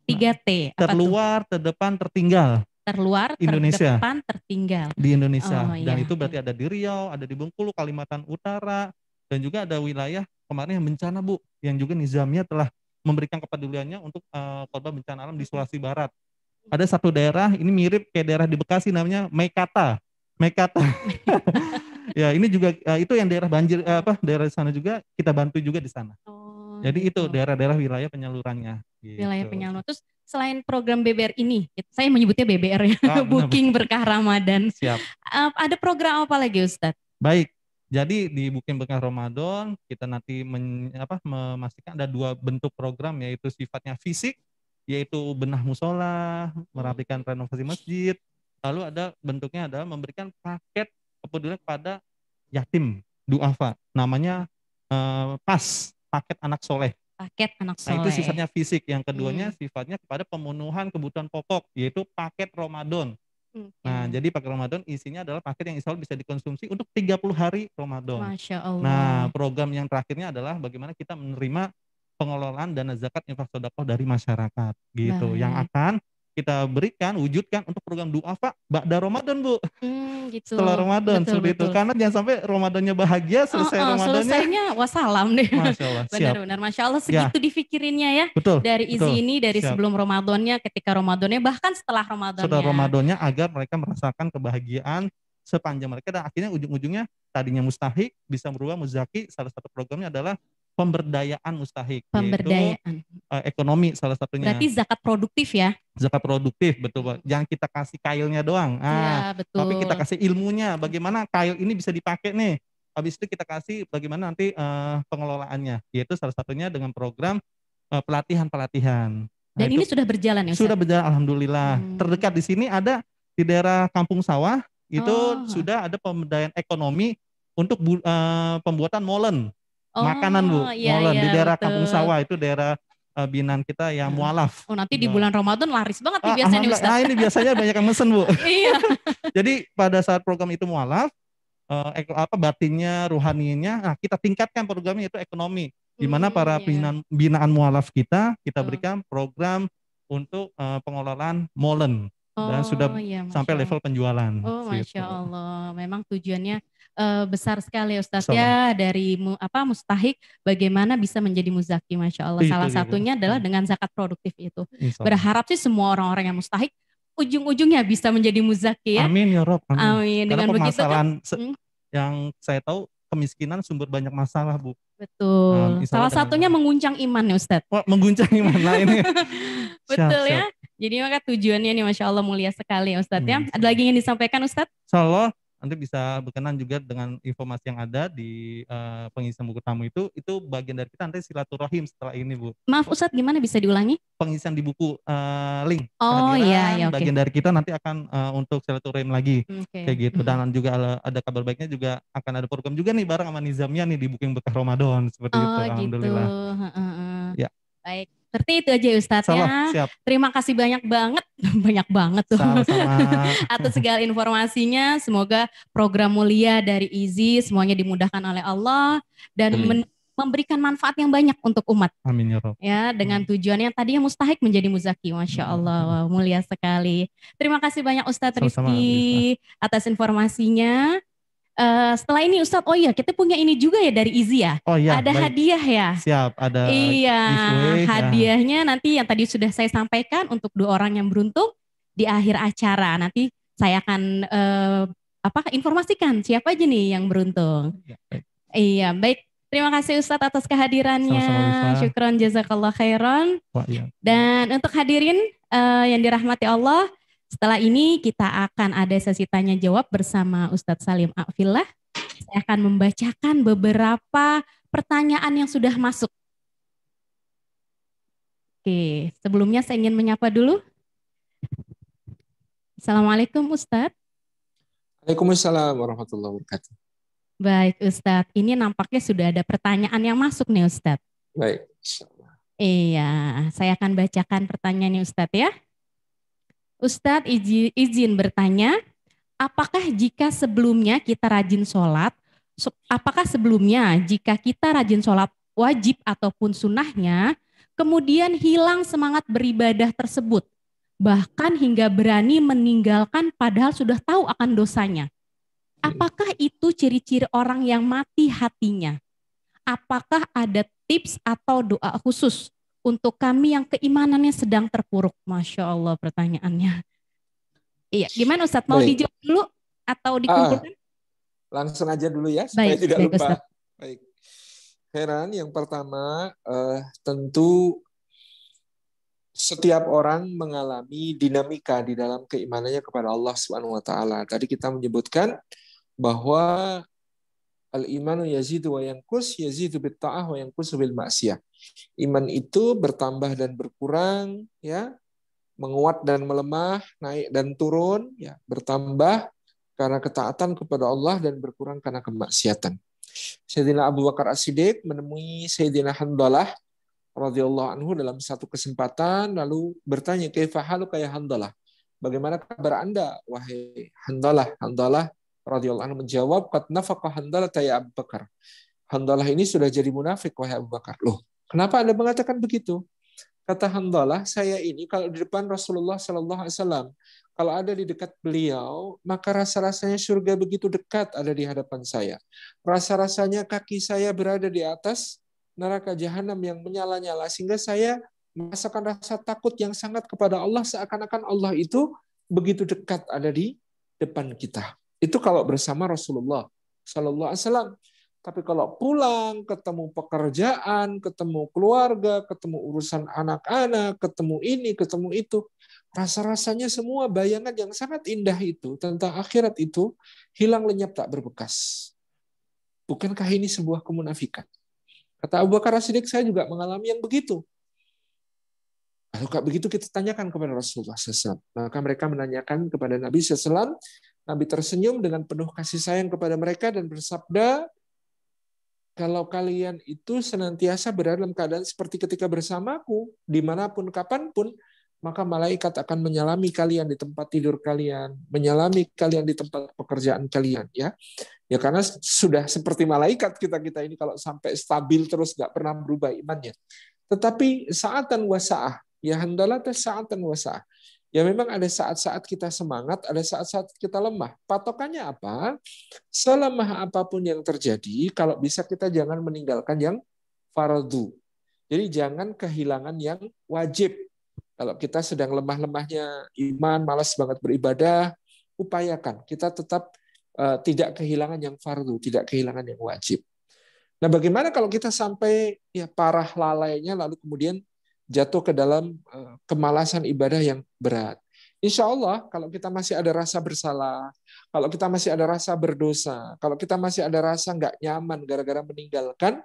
3T. Terluar, terdepan, tertinggal. Terluar, Indonesia. terdepan, tertinggal. Di Indonesia. Dan itu berarti ada di Riau, ada di Bengkulu, Kalimantan Utara, dan juga ada wilayah kemarin yang bencana Bu, yang juga Nizamiyah telah memberikan kepeduliannya untuk korban bencana alam di Sulawesi Barat. Ada satu daerah, ini mirip kayak daerah di Bekasi namanya Meikata. Ya, ini juga itu yang daerah banjir daerah di sana juga kita bantu juga di sana. Jadi itu daerah-daerah wilayah penyalurannya. Gitu. Wilayah penyaluran. Terus selain program BBR ini, saya menyebutnya BBR ya, Booking Berkah Ramadan. Siap. Ada program apa lagi Ustadz? Baik, jadi di Booking Berkah Ramadan kita nanti memastikan ada 2 bentuk program, yaitu sifatnya fisik, yaitu benah musola, merapikan renovasi masjid. Lalu ada bentuknya adalah memberikan paket kepedulian kepada yatim duafa, namanya PAS, paket anak soleh. Paket anak Nah, soleh. itu sifatnya fisik. Yang keduanya sifatnya kepada pemenuhan kebutuhan pokok, yaitu paket Ramadan. Nah, jadi paket Ramadan isinya adalah paket yang insya Allah bisa dikonsumsi untuk 30 hari Ramadan. Masya Allah. Nah, program yang terakhirnya adalah bagaimana kita menerima pengelolaan dana zakat infak sedekah dari masyarakat, gitu. Baik. Yang akan kita berikan, wujudkan untuk program duafa ba'da Ramadan, Bu. Gitu. Setelah Ramadan, seperti itu. Karena jangan sampai Ramadannya bahagia, selesai Ramadannya. Selesainya wassalam deh. Masya Allah, siap. Benar-benar, Masya Allah segitu difikirinnya ya. Betul. Dari Izi ini, dari siap. sebelum Ramadannya, ketika Ramadannya, bahkan setelah Ramadannya. Setelah Ramadannya agar mereka merasakan kebahagiaan sepanjang mereka, dan akhirnya ujung-ujungnya tadinya mustahik bisa berubah muzaki. Salah satu programnya adalah pemberdayaan mustahik, yaitu ekonomi salah satunya. Berarti zakat produktif ya? Zakat produktif, betul Pak. Jangan kita kasih kailnya doang, betul. Tapi kita kasih ilmunya, bagaimana kail ini bisa dipakai nih. Habis itu kita kasih bagaimana nanti pengelolaannya, yaitu salah satunya dengan program pelatihan-pelatihan. Dan ini sudah berjalan ya Ustaz? Sudah berjalan, alhamdulillah. Terdekat di sini ada di daerah Kampung Sawah, itu sudah ada pemberdayaan ekonomi untuk pembuatan molen. Makanan Bu, molen di daerah Kampung Sawah, itu daerah binaan kita yang mualaf. Nanti di bulan Ramadan laris banget nih biasanya Ustaz. Nah, ini biasanya banyak yang mesen Bu. Iya. Jadi pada saat program itu mualaf, batinnya, ruhaninya, nah kita tingkatkan programnya itu ekonomi. Di mana para binaan mualaf kita berikan program untuk pengelolaan molen. Dan sudah sampai level penjualan. Masya Allah. Memang tujuannya besar sekali Ustadz ya, dari mustahik bagaimana bisa menjadi muzaki, Masya Allah. Salah satunya adalah dengan zakat produktif itu. Berharap sih semua orang-orang yang mustahik ujung-ujungnya bisa menjadi muzaki ya. Amin ya Rob. Amin. Dengan begitu kan yang saya tahu kemiskinan sumber banyak masalah Bu. Betul. Salah satunya mengguncang iman ya Ustadz. Mengguncang iman lah ini. Betul ya. Jadi maka tujuannya nih Masya Allah mulia sekali ya Ustadz ya. Ada lagi yang disampaikan Ustadz? Insyaallah nanti bisa berkenan juga dengan informasi yang ada di pengisian buku tamu itu bagian dari kita nanti silaturahim setelah ini Bu. Maaf Ustadz, gimana bisa diulangi? Pengisian di buku link. Iya. Bagian dari kita nanti akan untuk silaturahim lagi. Kayak gitu. Dan juga ada kabar baiknya juga akan ada program juga nih bareng sama Nizamnya nih di Booking Berkah Ramadan seperti itu. Alhamdulillah. Ya. Baik. Seperti itu aja Ustadz ya. Siap. Terima kasih banyak banget tuh. Sama-sama. Atas segala informasinya. Semoga program mulia dari Izi semuanya dimudahkan oleh Allah dan memberikan manfaat yang banyak untuk umat. Amin ya Rabb. Ya, dengan tujuannya tadinya mustahik menjadi muzaki. Masya Allah, mulia sekali. Terima kasih banyak Ustadz Rifki atas informasinya. Setelah ini Ustadz, kita punya ini juga ya dari Izi ya. Ada hadiah ya. Siap, ada. Iya, hadiahnya nanti yang tadi sudah saya sampaikan untuk 2 orang yang beruntung di akhir acara. Nanti saya akan informasikan siapa aja nih yang beruntung. Iya, baik. Terima kasih Ustadz atas kehadirannya. Syukron jazakallah khairan. Dan untuk hadirin yang dirahmati Allah, setelah ini kita akan ada sesi tanya jawab bersama Ustadz Salim A'fillah. Saya akan membacakan beberapa pertanyaan yang sudah masuk. Oke, sebelumnya saya ingin menyapa dulu. Assalamualaikum Ustadz. Waalaikumsalam warahmatullahi wabarakatuh. Baik Ustadz, ini nampaknya sudah ada pertanyaan yang masuk nih Ustadz. Baik. Iya, saya akan bacakan pertanyaannya Ustadz ya. Ustadz izin bertanya, apakah jika sebelumnya kita rajin sholat, wajib ataupun sunnahnya, kemudian hilang semangat beribadah tersebut, bahkan hingga berani meninggalkan padahal sudah tahu akan dosanya. Apakah itu ciri-ciri orang yang mati hatinya? Apakah ada tips atau doa khusus untuk kami yang keimanannya sedang terpuruk? Masya Allah pertanyaannya. Iya, gimana Ustadz? Mau dijawab dulu atau dikumpulkan? Langsung aja dulu ya, supaya tidak lupa. Ustadz. Baik. Heran, yang pertama tentu setiap orang mengalami dinamika di dalam keimanannya kepada Allah Subhanahu wa taala. Tadi kita menyebutkan bahwa al-imanu yazidu wa yanqus, yazidu bit ta'ah wa yanqusu bil ma'siyah. Iman itu bertambah dan berkurang, ya, menguat dan melemah, naik dan turun, ya, bertambah karena ketaatan kepada Allah dan berkurang karena kemaksiatan. Sayyidina Abu Bakar As-Siddiq menemui Sayyidina Handalah radhiyallahu anhu dalam satu kesempatan, lalu bertanya, kaifa haluka ya Handalah? Bagaimana kabar Anda, wahai Handalah? Handalah radhiyallahu anhu menjawab, qad nafaqa Handalah ya Abu Bakar. Handalah ini sudah jadi munafik, wahai Abu Bakar. Loh, kenapa Anda mengatakan begitu? Kata Handalah, saya ini kalau di depan Rasulullah Sallallahu Alaihi Wasallam, kalau ada di dekat beliau, maka rasa-rasanya surga begitu dekat ada di hadapan saya. Rasa-rasanya kaki saya berada di atas neraka jahanam yang menyala-nyala, sehingga saya merasakan rasa takut yang sangat kepada Allah, seakan-akan Allah itu begitu dekat ada di depan kita. Itu kalau bersama Rasulullah Sallallahu Alaihi Wasallam. Tapi kalau pulang, ketemu pekerjaan, ketemu keluarga, ketemu urusan anak-anak, ketemu ini, ketemu itu, rasa-rasanya semua bayangan yang sangat indah itu tentang akhirat itu hilang lenyap tak berbekas. Bukankah ini sebuah kemunafikan? Kata Abu Bakar As-Siddiq, saya juga mengalami yang begitu. Lalu kalau begitu kita tanyakan kepada Rasulullah SAW. Maka mereka menanyakan kepada Nabi SAW. Nabi tersenyum dengan penuh kasih sayang kepada mereka dan bersabda, kalau kalian itu senantiasa berada dalam keadaan seperti ketika bersamaku, dimanapun, kapanpun, maka malaikat akan menyalami kalian di tempat tidur kalian, menyalami kalian di tempat pekerjaan kalian. Ya karena sudah seperti malaikat kita ini kalau sampai stabil terus nggak pernah berubah imannya. Tetapi saatan wasa'ah, ya handalah saatan wasa'ah. Ya memang ada saat-saat kita semangat, ada saat-saat kita lemah. Patokannya apa? Selemah apapun yang terjadi, kalau bisa kita jangan meninggalkan yang fardu. Jadi jangan kehilangan yang wajib. Kalau kita sedang lemah-lemahnya iman, malas banget beribadah, upayakan kita tetap tidak kehilangan yang fardu, tidak kehilangan yang wajib. Nah, bagaimana kalau kita sampai ya parah lalainya lalu kemudian jatuh ke dalam kemalasan ibadah yang berat? Insya Allah kalau kita masih ada rasa bersalah, kalau kita masih ada rasa berdosa, kalau kita masih ada rasa nggak nyaman gara-gara meninggalkan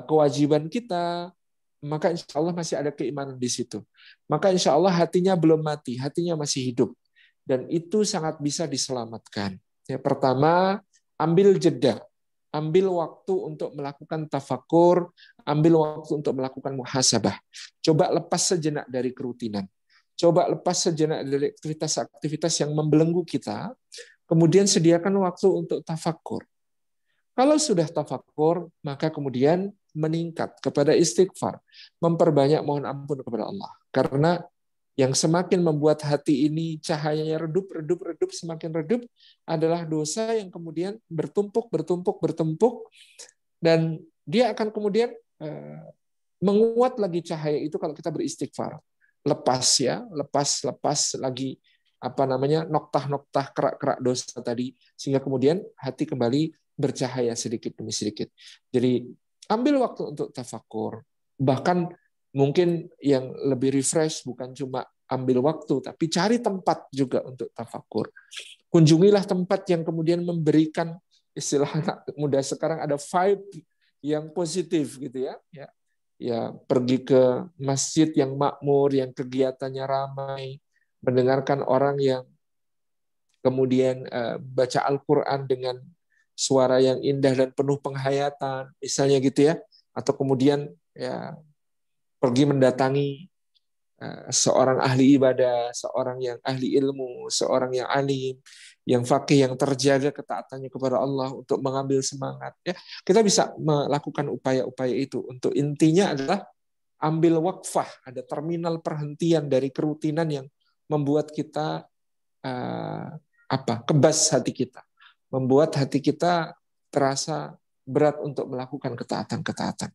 kewajiban kita, maka insya Allah masih ada keimanan di situ. Maka insya Allah hatinya belum mati, hatinya masih hidup. Dan itu sangat bisa diselamatkan. Ya, pertama, ambil jeda. Ambil waktu untuk melakukan tafakur, ambil waktu untuk melakukan muhasabah. Coba lepas sejenak dari kerutinan. Coba lepas sejenak dari aktivitas-aktivitas yang membelenggu kita, kemudian sediakan waktu untuk tafakur. Kalau sudah tafakur, maka kemudian meningkat kepada istighfar, memperbanyak mohon ampun kepada Allah. Karena yang semakin membuat hati ini cahayanya redup, semakin redup adalah dosa yang kemudian bertumpuk, dan dia akan kemudian menguat lagi cahaya itu kalau kita beristighfar. Lepas lagi noktah-noktah kerak-kerak dosa tadi, sehingga kemudian hati kembali bercahaya sedikit demi sedikit. Jadi ambil waktu untuk tafakur. Bahkan mungkin yang lebih refresh bukan cuma ambil waktu, tapi cari tempat juga untuk tafakur. Kunjungilah tempat yang kemudian memberikan, istilah anak muda sekarang ada vibe yang positif gitu ya. Ya pergi ke masjid yang makmur, yang kegiatannya ramai, mendengarkan orang yang kemudian baca Al-Quran dengan suara yang indah dan penuh penghayatan, misalnya gitu ya. Atau kemudian ya pergi mendatangi seorang ahli ibadah, seorang yang ahli ilmu, seorang yang alim, yang faqih, yang terjaga ketaatannya kepada Allah untuk mengambil semangat. Ya, kita bisa melakukan upaya-upaya itu. Untuk intinya adalah ambil wakfah, ada terminal perhentian dari kerutinan yang membuat kita kebas hati kita, membuat hati kita terasa berat untuk melakukan ketaatan-ketaatan.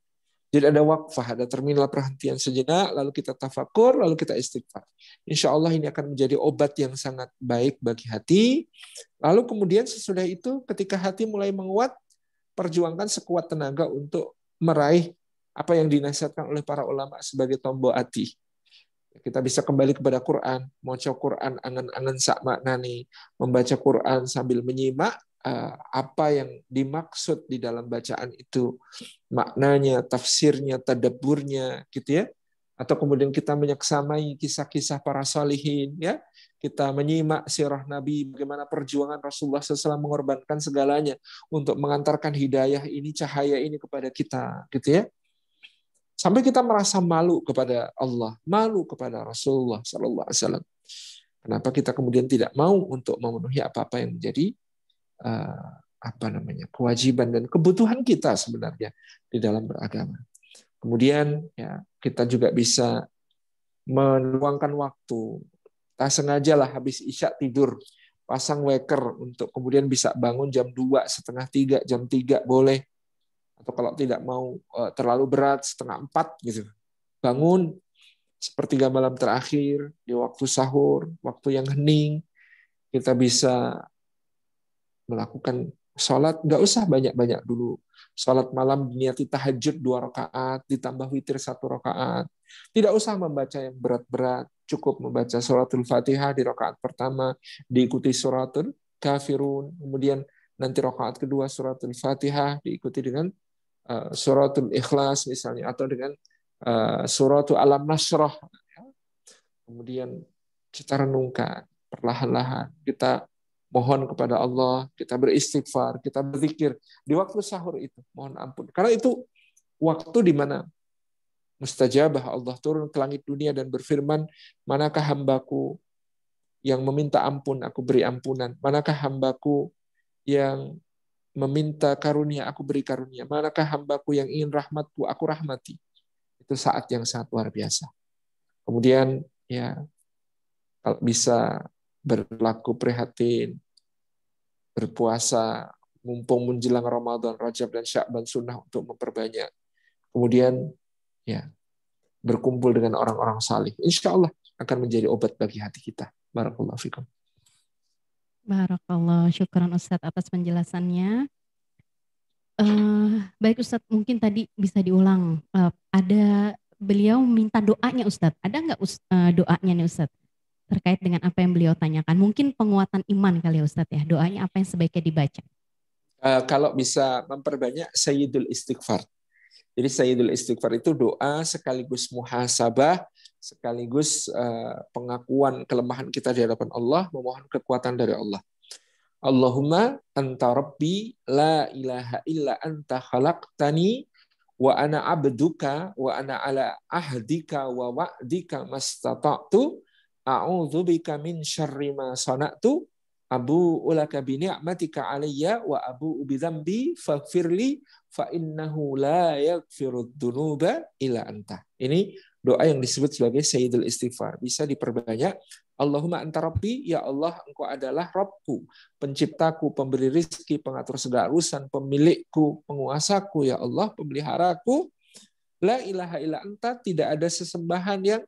Jadi ada wakfah, ada terminal perhentian sejenak, lalu kita tafakur, lalu kita istighfar. Insya Allah ini akan menjadi obat yang sangat baik bagi hati. Lalu kemudian sesudah itu, ketika hati mulai menguat, perjuangkan sekuat tenaga untuk meraih apa yang dinasihatkan oleh para ulama sebagai tombol hati. Kita bisa kembali kepada Quran, maca Quran angen-angen sak maknani, membaca Quran sambil menyimak apa yang dimaksud di dalam bacaan itu, maknanya, tafsirnya, tadabburnya, gitu ya. Atau kemudian kita menyeksamai kisah-kisah para salihin, ya. Kita menyimak sirah Nabi, bagaimana perjuangan Rasulullah SAW mengorbankan segalanya untuk mengantarkan hidayah ini, cahaya ini kepada kita, gitu ya. Sampai kita merasa malu kepada Allah, malu kepada Rasulullah SAW. Kenapa kita kemudian tidak mau untuk memenuhi apa-apa yang menjadi kewajiban dan kebutuhan kita sebenarnya di dalam beragama. Kemudian ya kita juga bisa meluangkan waktu. Tak sengajalah habis isya tidur, pasang waker untuk kemudian bisa bangun jam 2, setengah 3, jam 3 boleh. Atau kalau tidak mau terlalu berat, setengah 4 gitu. Bangun sepertiga malam terakhir, di waktu sahur, waktu yang hening, kita bisa melakukan sholat, nggak usah banyak-banyak dulu. Sholat malam niati tahajud 2 rakaat, ditambah witir 1 rakaat. Tidak usah membaca yang berat-berat, cukup membaca suratul Fatihah di rakaat pertama, diikuti suratul Kafirun, kemudian nanti rakaat kedua suratul Fatihah, diikuti dengan suratul Ikhlas misalnya, atau dengan suratul Alam Nasrah. Kemudian kita renungkan perlahan-lahan, kita mohon kepada Allah, kita beristighfar, kita berzikir di waktu sahur itu, mohon ampun. Karena itu waktu di mana mustajabah, Allah turun ke langit dunia dan berfirman, manakah hambaku yang meminta ampun, aku beri ampunan. Manakah hambaku yang meminta karunia, aku beri karunia. Manakah hambaku yang ingin rahmatku, aku rahmati. Itu saat yang sangat luar biasa. Kemudian ya kalau bisa berlaku prihatin, berpuasa, mumpung menjelang Ramadan, Rajab dan Sya'ban sunnah untuk memperbanyak. Kemudian ya berkumpul dengan orang-orang salih. Insya Allah akan menjadi obat bagi hati kita. Barakallahu fikum. Barakallah, syukran Ustadz atas penjelasannya. Baik Ustadz, mungkin tadi bisa diulang. Ada beliau minta doanya Ustadz. Ada nggak doanya nih Ustadz? Terkait dengan apa yang beliau tanyakan. Mungkin penguatan iman kali ya Ustadz ya. Doanya apa yang sebaiknya dibaca? Kalau bisa memperbanyak Sayyidul Istighfar. Jadi Sayyidul Istighfar itu doa sekaligus muhasabah, sekaligus pengakuan kelemahan kita di hadapan Allah, memohon kekuatan dari Allah. Allahumma anta rabbi la ilaha illa anta khalaqtani wa ana abduka wa ana ala ahdika wa wa'dika mastata'tu a'udzubika min syarri ma sana'tu abu'u laka bi ni'matika alayya wa abu'u bi dzambi faghfirli fa innahu la yaghfirud dzunuba illa anta. Ini doa yang disebut sebagai Sayyidul Istighfar. Bisa diperbanyak. Allahumma anta rabbi, ya Allah engkau adalah Rabbku, penciptaku, pemberi rizki, pengatur segala urusan, pemilikku, penguasaku, ya Allah, pemeliharaku. La ilaha illa anta, tidak ada sesembahan yang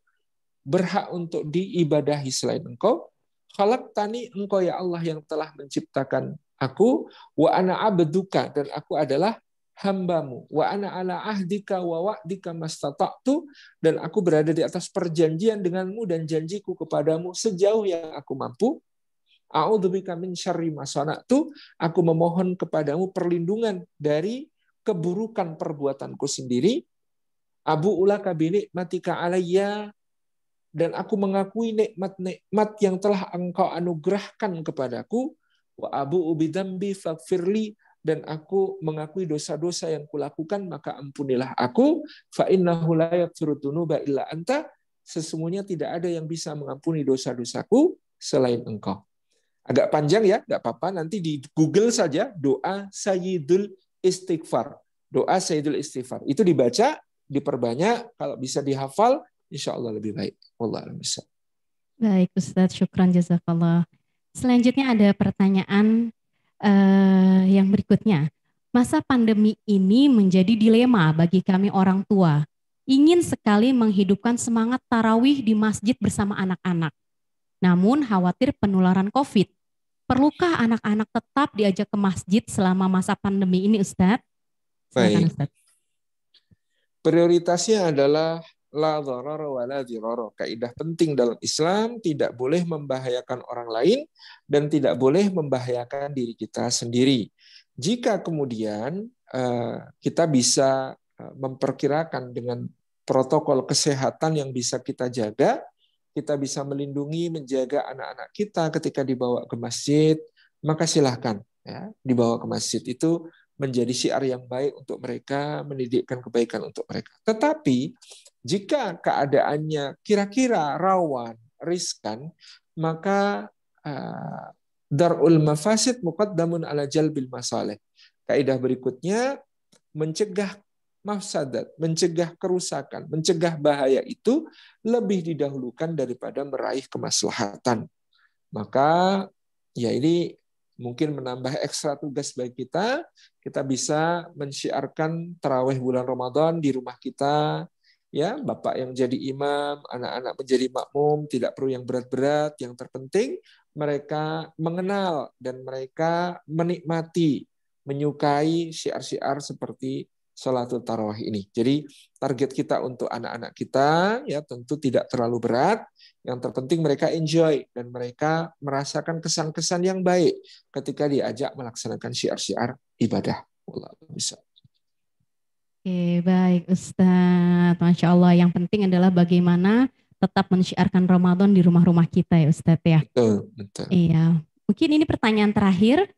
berhak untuk diibadahi selain engkau. Khalaqtani, engkau ya Allah yang telah menciptakan aku, wa ana abduka, dan aku adalah hambamu, wa ana ala ahdika wa wa'dika mastata'tu, dan aku berada di atas perjanjian denganmu dan janjiku kepadamu sejauh yang aku mampu. A'udzubika min syarri ma sana'tu, aku memohon kepadamu perlindungan dari keburukan perbuatanku sendiri. Abu ulaka bi ni'matika alayya, dan aku mengakui nikmat-nikmat yang telah engkau anugerahkan kepadaku. Wa abu ubidzambi faghfirli, dan aku mengakui dosa-dosa yang kulakukan, maka ampunilah aku. Fa innahu la yaghfiru dzunuba illa anta, sesungguhnya tidak ada yang bisa mengampuni dosa-dosaku selain engkau. Agak panjang ya, enggak apa-apa, nanti di Google saja doa Sayyidul Istighfar. Doa Sayyidul Istighfar. Itu dibaca, diperbanyak, kalau bisa dihafal, insya Allah lebih baik. Wallahu a'lam bishawab. Baik Ustadz, syukran jazakallah. Selanjutnya ada pertanyaan yang berikutnya. Masa pandemi ini menjadi dilema bagi kami orang tua. Ingin sekali menghidupkan semangat tarawih di masjid bersama anak-anak. Namun khawatir penularan COVID. Perlukah anak-anak tetap diajak ke masjid selama masa pandemi ini Ustadz? Silakan Baik. Ustadz. Prioritasnya adalah la dharara wa la dirara. Kaidah penting dalam Islam, tidak boleh membahayakan orang lain dan tidak boleh membahayakan diri kita sendiri. Jika kemudian kita bisa memperkirakan dengan protokol kesehatan yang bisa kita jaga, kita bisa melindungi, menjaga anak-anak kita ketika dibawa ke masjid, maka silahkan ya, dibawa ke masjid. Itu menjadi syiar yang baik untuk mereka, mendidikkan kebaikan untuk mereka. Tetapi jika keadaannya kira-kira rawan, riskan, maka darul mafasid muqaddamun ala jalbil masalih. Kaidah berikutnya, mencegah mafsadat, mencegah kerusakan, mencegah bahaya itu lebih didahulukan daripada meraih kemaslahatan. Maka ya ini mungkin menambah ekstra tugas bagi kita. Kita bisa mensyiarkan tarawih bulan Ramadan di rumah kita, ya, bapak yang jadi imam, anak-anak menjadi makmum, tidak perlu yang berat-berat. Yang terpenting mereka mengenal dan mereka menikmati, menyukai syiar-syiar seperti sholatul tarawih ini. Jadi target kita untuk anak-anak kita ya tentu tidak terlalu berat. Yang terpenting mereka enjoy dan mereka merasakan kesan-kesan yang baik ketika diajak melaksanakan syiar-syiar ibadah. Wallahu bisa. Oke, baik Ustadz. Masya Allah, yang penting adalah bagaimana tetap mensyiarkan Ramadan di rumah-rumah kita ya Ustadz ya. Betul, betul. Iya. Mungkin ini pertanyaan terakhir.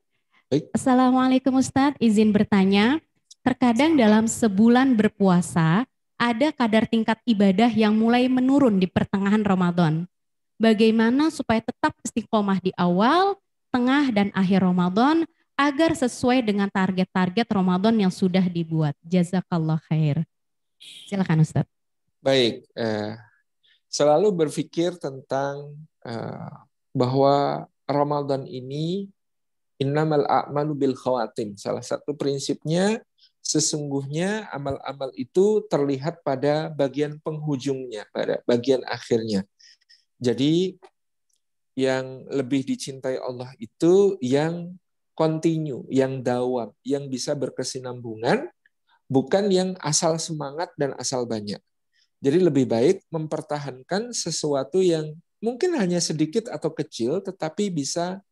Baik. Assalamualaikum Ustadz, izin bertanya. Terkadang dalam sebulan berpuasa, ada kadar tingkat ibadah yang mulai menurun di pertengahan Ramadan. Bagaimana supaya tetap istiqomah di awal, tengah, dan akhir Ramadan, agar sesuai dengan target-target Ramadan yang sudah dibuat. Jazakallah khair. Silakan Ustadz. Baik, selalu berpikir tentang bahwa Ramadan ini innamal a'malu bil khawatim. Salah satu prinsipnya, sesungguhnya amal-amal itu terlihat pada bagian penghujungnya, pada bagian akhirnya. Jadi yang lebih dicintai Allah itu yang continue, yang dawam, yang bisa berkesinambungan, bukan yang asal semangat dan asal banyak. Jadi lebih baik mempertahankan sesuatu yang mungkin hanya sedikit atau kecil, tetapi bisa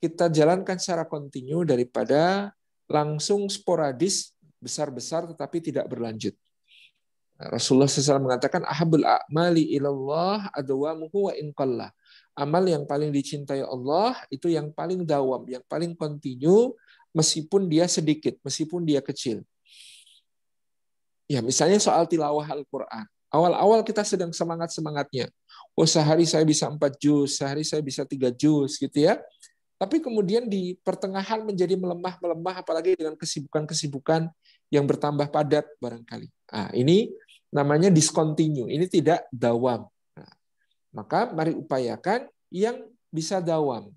kita jalankan secara kontinu daripada langsung sporadis, besar-besar tetapi tidak berlanjut. Rasulullah SAW mengatakan, ahabul a'mali ilallah adwamuhu wa in qalla. Amal yang paling dicintai Allah itu yang paling dawam, yang paling kontinu, meskipun dia sedikit, meskipun dia kecil. Ya, misalnya soal tilawah Al-Quran. Awal-awal kita sedang semangat-semangatnya. Oh, sehari saya bisa 4 juz, sehari saya bisa 3 juz, gitu ya. Tapi kemudian di pertengahan menjadi melemah, apalagi dengan kesibukan-kesibukan yang bertambah padat barangkali. Nah, ini namanya discontinue, ini tidak dawam. Nah, maka mari upayakan yang bisa dawam.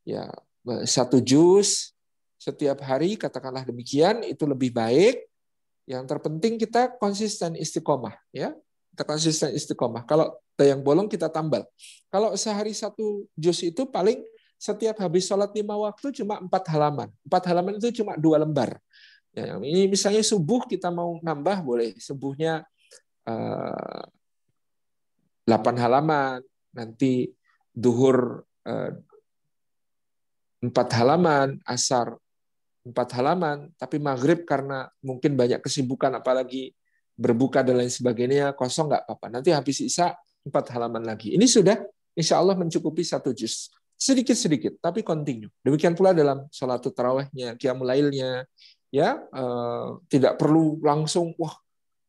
Ya, 1 juz setiap hari, katakanlah demikian, itu lebih baik. Yang terpenting kita konsisten istiqomah, ya. Kita konsisten istiqomah. Kalau ada yang bolong kita tambal. Kalau sehari 1 juz itu paling setiap habis sholat 5 waktu cuma 4 halaman. 4 halaman itu cuma 2 lembar. Ya, ini misalnya subuh kita mau nambah boleh. Subuhnya 8 halaman. Nanti duhur 4 halaman. Asar 4 halaman. Tapi maghrib karena mungkin banyak kesibukan apalagi berbuka dan lain sebagainya kosong nggak apa-apa. Nanti habis isya 4 halaman lagi. Ini sudah insya Allah mencukupi 1 juz. Sedikit-sedikit, tapi kontinu. Demikian pula dalam sholatul tarawihnya, qiyamul lailnya, ya tidak perlu langsung wah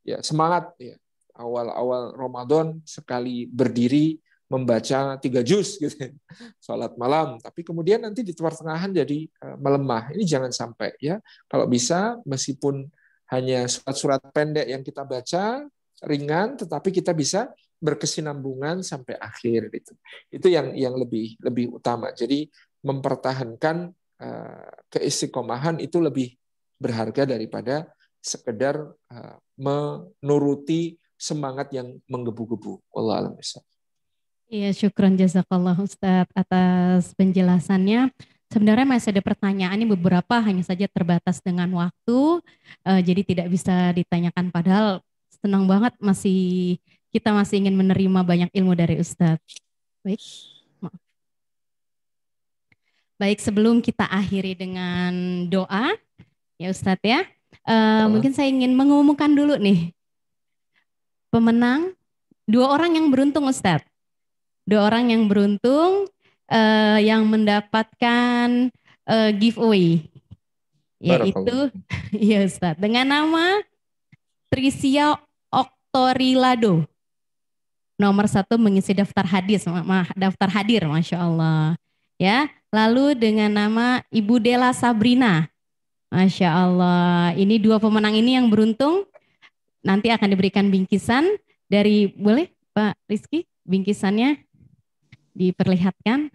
ya semangat ya awal-awal Ramadan sekali berdiri membaca 3 juz gitu, sholat malam. Tapi kemudian nanti di pertengahan jadi melemah. Ini jangan sampai ya. Kalau bisa meskipun hanya surat-surat pendek yang kita baca ringan, tetapi kita bisa berkesinambungan sampai akhir gitu. Itu yang lebih utama. Jadi mempertahankan keistiqomahan itu lebih berharga daripada sekedar menuruti semangat yang menggebu-gebu. Wallahu a'lam bishawab. Iya, syukran jazakallah Ustadz atas penjelasannya. Sebenarnya masih ada pertanyaan, ini beberapa hanya saja terbatas dengan waktu, jadi tidak bisa ditanyakan padahal senang banget kita masih ingin menerima banyak ilmu dari Ustadz. Baik, maaf. Baik, sebelum kita akhiri dengan doa, ya Ustadz ya, mungkin saya ingin mengumumkan dulu nih, pemenang 2 orang yang beruntung Ustadz. 2 orang yang beruntung yang mendapatkan giveaway, yaitu ya Ustadz, dengan nama Trisia Oktorilado. Nomor 1 mengisi daftar hadir, Masya Allah. Ya, lalu dengan nama Ibu Dela Sabrina. Masya Allah, ini 2 pemenang ini yang beruntung. Nanti akan diberikan bingkisan dari, boleh Pak Rizky, bingkisannya diperlihatkan.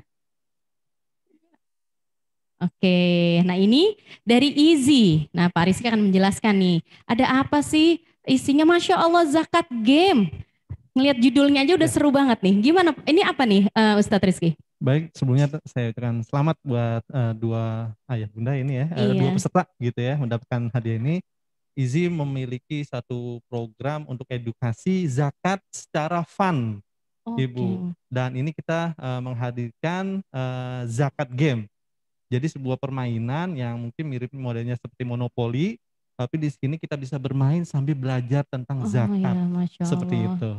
Oke, nah ini dari Easy. Nah Pak Rizky akan menjelaskan nih, ada apa sih isinya? Masya Allah, zakat game. Ngelihat judulnya aja udah seru banget nih. Gimana? Ini apa nih Ustadz Rizky? Baik, sebelumnya saya ucapkan selamat buat 2 ayah bunda ini ya, 2 peserta gitu ya, mendapatkan hadiah ini. Easy memiliki satu program untuk edukasi zakat secara fun, Ibu. Dan ini kita menghadirkan zakat game. Jadi sebuah permainan yang mungkin mirip modelnya seperti Monopoly, tapi di sini kita bisa bermain sambil belajar tentang zakat. Ya, seperti itu.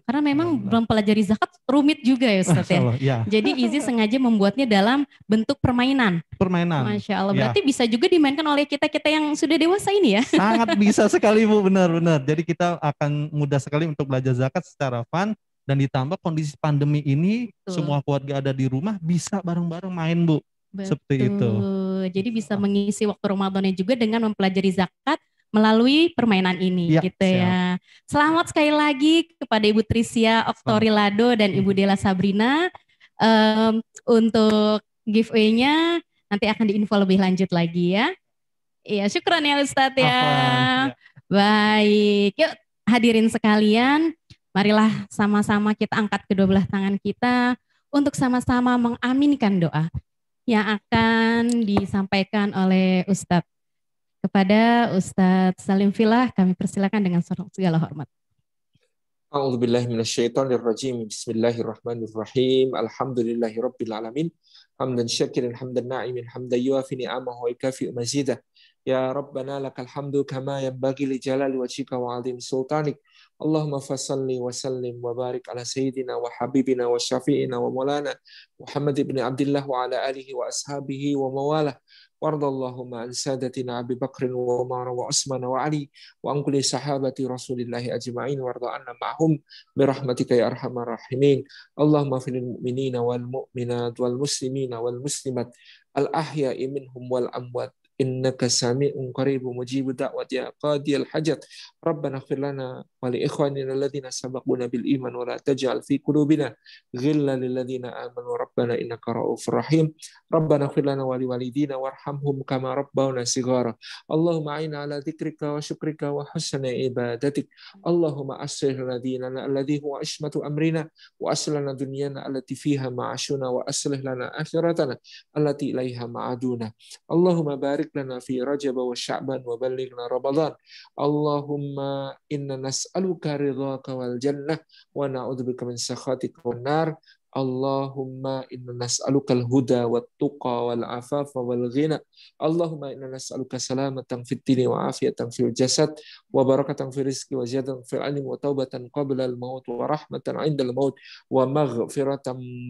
Karena memang mempelajari zakat rumit juga ya Ustaz ya. Jadi Easy sengaja membuatnya dalam bentuk permainan. Masya Allah, berarti bisa juga dimainkan oleh kita-kita yang sudah dewasa ini ya. Sangat bisa sekali Bu, benar-benar. Jadi kita akan mudah sekali untuk belajar zakat secara fun, dan ditambah kondisi pandemi ini, semua keluarga ada di rumah, bisa bareng-bareng main Bu. Seperti itu. Jadi bisa mengisi waktu Ramadannya juga dengan mempelajari zakat melalui permainan ini gitu ya. Selamat sekali lagi kepada Ibu Trisia Oktorilado dan Ibu Dela Sabrina. Untuk giveaway-nya nanti akan diinfo lebih lanjut lagi ya. Iya, syukran ya Ustadz ya. Baik, yuk hadirin sekalian, marilah sama-sama kita angkat kedua belah tangan kita untuk sama-sama mengaminkan doa yang akan disampaikan oleh Ustadz. Kepada Ustadz Salim Filah, kami persilakan dengan segala hormat. A'udzubillahi minasyaitonirrajim. Bismillahirrahmanirrahim. Alhamdulillahirabbil alamin. Hamdan syakiran hamdan na'imin hamdan yuafi ni'amahu wa yukafi mazidah. Ya Rabbana lakal hamdu kama yanbaghi li jalali wajhika wa 'azimi sultanik. Allahumma fassalli wa sallim wa barik ala sayyidina wa habibina wa syafi'ina wa maulana Muhammad ibn Abdullah wa ala alihi wa ashabihi wa mawalah. وارض اللهم عن سادتنا أبي بكر وعمر وعثمان وعلي وعن كل صحابة رسول الله أجمعين وارض عنا معهم برحمتك يا أرحم الراحمين. اللهم اغفر للمؤمنين والمؤمنات والمسلمين والمسلمات الأحياء منهم والأموات إنك سميع قريب مجيب دعوة يا قاضي الحاجات. ربنا اغفر لنا ولإخواننا الذين سبقونا بالإيمان ولا تجعل في قلوبنا غلا للذين آمنوا ربنا إنك رؤوف رحيم. ربنا اغفر لنا ولوالدينا وارحمهم كما ربونا صغارا. اللهم أعنا على ذكرك وشكرك وحسن عبادتك. اللهم أصلح لنا ديننا الذي هو عصمة أمرنا وأصلح لنا دنيانا التي فيها معاشنا وأصلح لنا آخرتنا التي إليها معادنا. اللهم بارك لنا في رجب وشعبان وبلغنا رمضان. اللهم إنا نسألك رضاك والجنة ونعوذ بك من سخطك والنار. اللهم إنا نسألك الهدى والتقى والعفاف والغنى. اللهم إنا نسألك سلامة في الدين وعافية في الجسد وبركة في الرزق وزيادة في العلم وتوبة قبل الموت ورحمة عند الموت ومغفرة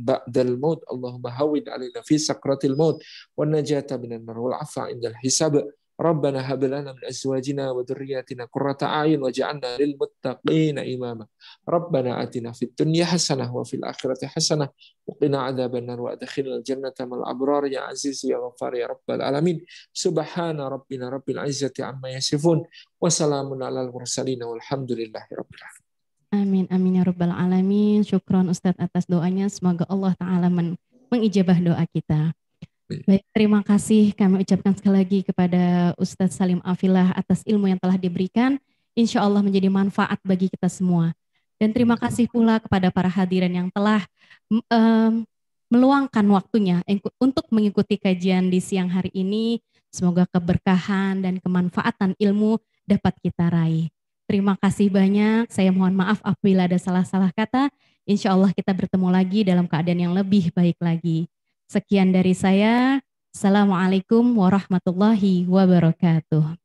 بعد الموت. اللهم هون علينا في سكرة الموت والنجاة من النار والعفو عند الحساب. ربنا هب لنا من أزواجنا وذرياتنا قرة أعين واجعلنا للمتقين إماما. ربنا آتنا في الدنيا حسنة وفي الآخرة حسنة وقنا عذاب النار وأدخلنا الجنة مع الأبرار يا عزيز يا غفار يا رب العالمين. سبحان ربنا رب العزة عما يصفون وسلام على المرسلين والحمد لله رب العالمين. Amin, amin ya rabbal alamin. Syukron Ustadz atas doanya. Semoga Allah Ta'ala mengijabah doa kita. Baik, terima kasih kami ucapkan sekali lagi kepada Ustadz Salim Afilah atas ilmu yang telah diberikan. Insya Allah menjadi manfaat bagi kita semua. Dan terima kasih pula kepada para hadirin yang telah meluangkan waktunya untuk mengikuti kajian di siang hari ini. Semoga keberkahan dan kemanfaatan ilmu dapat kita raih. Terima kasih banyak. Saya mohon maaf apabila ada salah-salah kata. Insya Allah kita bertemu lagi dalam keadaan yang lebih baik lagi. Sekian dari saya. Assalamualaikum warahmatullahi wabarakatuh.